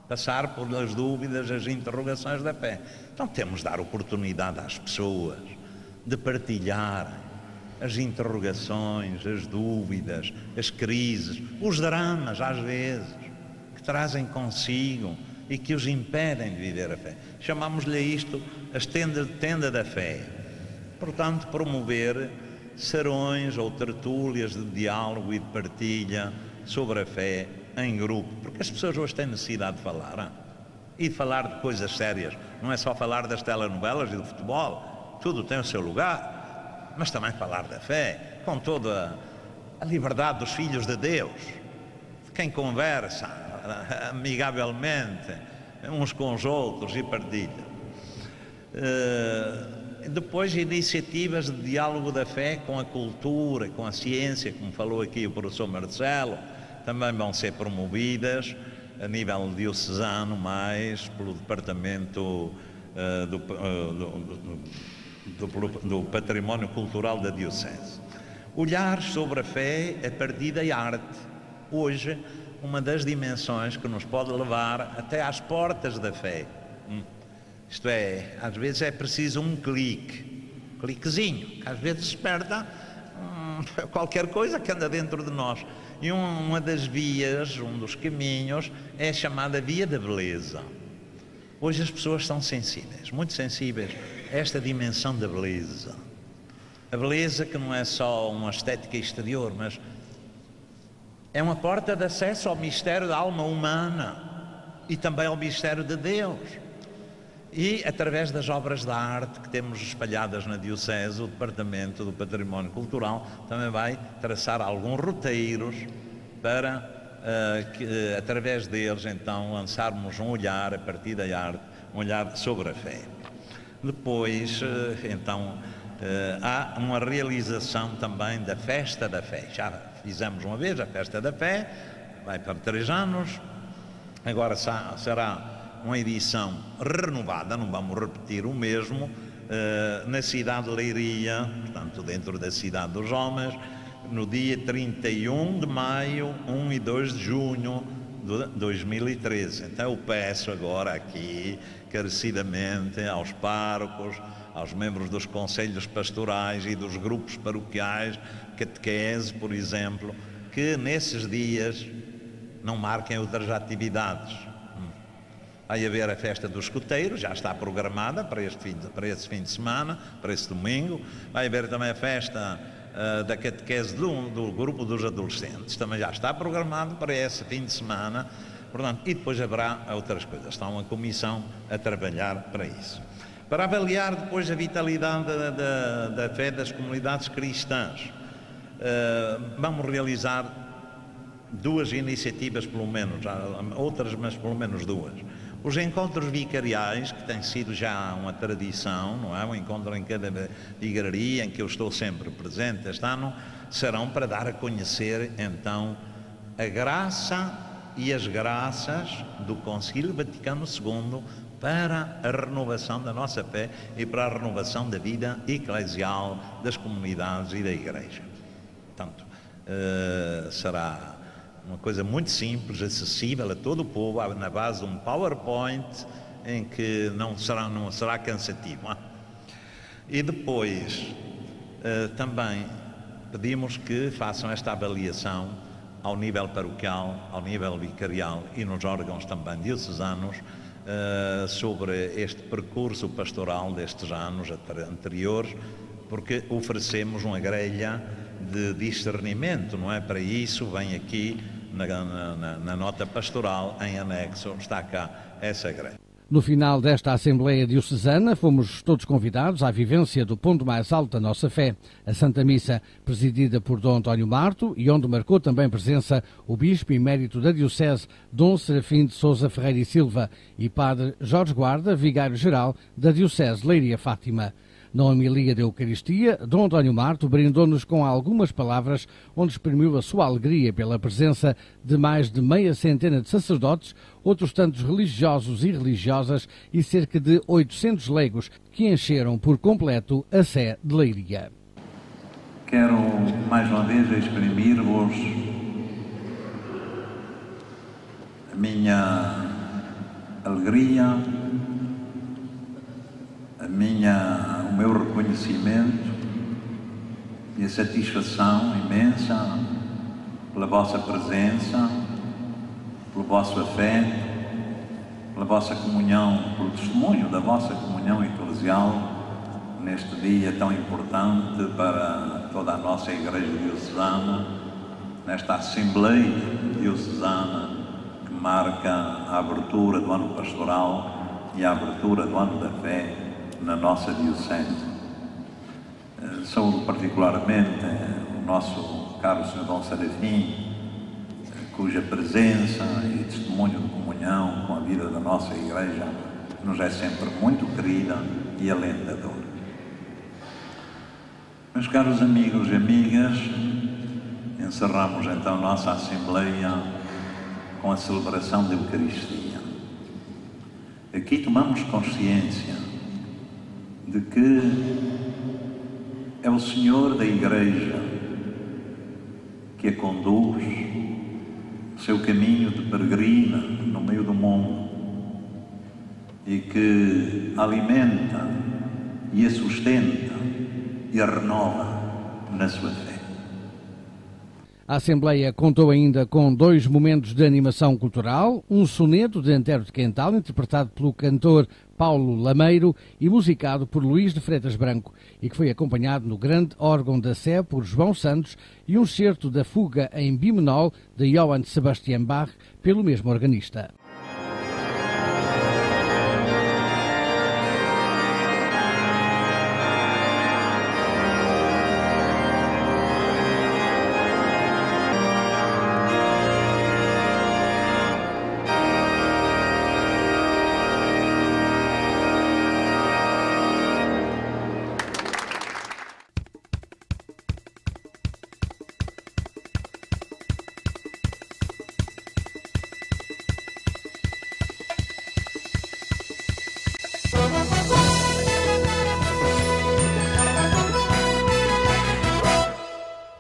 Passar por as dúvidas, as interrogações da fé. Então temos de dar oportunidade às pessoas de partilharem as interrogações, as dúvidas, as crises, os dramas às vezes, que trazem consigo e que os impedem de viver a fé. Chamamos-lhe isto as tenda da fé. Portanto, promover serões ou tertúlias de diálogo e de partilha sobre a fé em grupo, porque as pessoas hoje têm necessidade de falar e de falar de coisas sérias. Não é só falar das telenovelas e do futebol, tudo tem o seu lugar, mas também falar da fé com toda a liberdade dos filhos de Deus, de quem conversa amigavelmente uns com os outros e partilha. Depois, iniciativas de diálogo da fé com a cultura, com a ciência, como falou aqui o professor Marcelo, também vão ser promovidas a nível diocesano, mais pelo Departamento do Património Cultural da Diocese. Olhar sobre a fé a partir da arte. Hoje, uma das dimensões que nos pode levar até às portas da fé. Isto é, às vezes é preciso um cliquezinho, que às vezes desperta qualquer coisa que anda dentro de nós. E uma das vias, um dos caminhos, é a chamada via da beleza. Hoje as pessoas são sensíveis, muito sensíveis a esta dimensão da beleza. A beleza que não é só uma estética exterior, mas é uma porta de acesso ao mistério da alma humana e também ao mistério de Deus. E através das obras de arte que temos espalhadas na Diocese, o Departamento do Património Cultural também vai traçar alguns roteiros para que, através deles, então, lançarmos um olhar, a partir da arte, um olhar sobre a fé. Depois, então, há uma realização também da Festa da Fé. Já fizemos uma vez a Festa da Fé, vai para 3 anos, agora será uma edição renovada, não vamos repetir o mesmo, na cidade de Leiria, portanto dentro da cidade dos Homens, no dia 31 de maio, 1 e 2 de junho de 2013. Então eu peço agora aqui, carecidamente, aos párocos, aos membros dos conselhos pastorais e dos grupos paroquiais, catequese, por exemplo, que nesses dias não marquem outras atividades. Vai haver a festa dos escuteiros, já está programada para esse fim de semana, para esse domingo. Vai haver também a festa da catequese do grupo dos adolescentes, também já está programado para esse fim de semana. Portanto, e depois haverá outras coisas. Está uma comissão a trabalhar para isso. Para avaliar depois a vitalidade da fé das comunidades cristãs, vamos realizar 2 iniciativas, pelo menos, outras, mas pelo menos 2. Os encontros vicariais, que tem sido já uma tradição, não é? Um encontro em cada vigaria, em que eu estou sempre presente este ano, serão para dar a conhecer, então, a graça e as graças do Concílio Vaticano II para a renovação da nossa fé e para a renovação da vida eclesial das comunidades e da Igreja. Portanto, será uma coisa muito simples, acessível a todo o povo, na base de um PowerPoint, em que não será cansativo. E depois, também pedimos que façam esta avaliação ao nível paroquial, ao nível vicarial e nos órgãos também diocesanos, sobre este percurso pastoral destes anos anteriores, porque oferecemos uma grelha de discernimento, não é? Para isso vem aqui na nota pastoral, em anexo, está cá essa grelha. No final desta Assembleia Diocesana, fomos todos convidados à vivência do ponto mais alto da nossa fé, a Santa Missa, presidida por Dom António Marto, e onde marcou também presença o Bispo Emérito da Diocese, Dom Serafim de Sousa Ferreira e Silva, e Padre Jorge Guarda, Vigário-Geral da Diocese de Leiria Fátima. Na homilia da Eucaristia, Dom António Marto brindou-nos com algumas palavras onde exprimiu a sua alegria pela presença de mais de meia centena de sacerdotes, outros tantos religiosos e religiosas e cerca de 800 leigos que encheram por completo a Sé de Leiria. Quero mais uma vez exprimir-vos a minha alegria, o meu reconhecimento e a satisfação imensa pela vossa presença, pelo vosso afeto, pela vossa comunhão, pelo testemunho da vossa comunhão eclesial neste dia tão importante para toda a nossa Igreja Diocesana, nesta Assembleia Diocesana que marca a abertura do ano pastoral e a abertura do ano da fé na nossa Diocese. Saúdo particularmente o nosso caro Sr. Dom Serafim, cuja presença e testemunho de comunhão com a vida da nossa Igreja nos é sempre muito querida e alentadora. Meus caros amigos e amigas, encerramos então nossa Assembleia com a celebração da Eucaristia. Aqui tomamos consciência de que é o Senhor da Igreja que a conduz o seu caminho de peregrina no meio do mundo e que a alimenta e a sustenta e a renova na sua fé. A Assembleia contou ainda com 2 momentos de animação cultural, um soneto de Antero de Quental, interpretado pelo cantor Paulo Lameiro e musicado por Luís de Freitas Branco, e que foi acompanhado no grande órgão da Sé por João Santos e um excerto da fuga em bimenol de Johann Sebastian Bach pelo mesmo organista.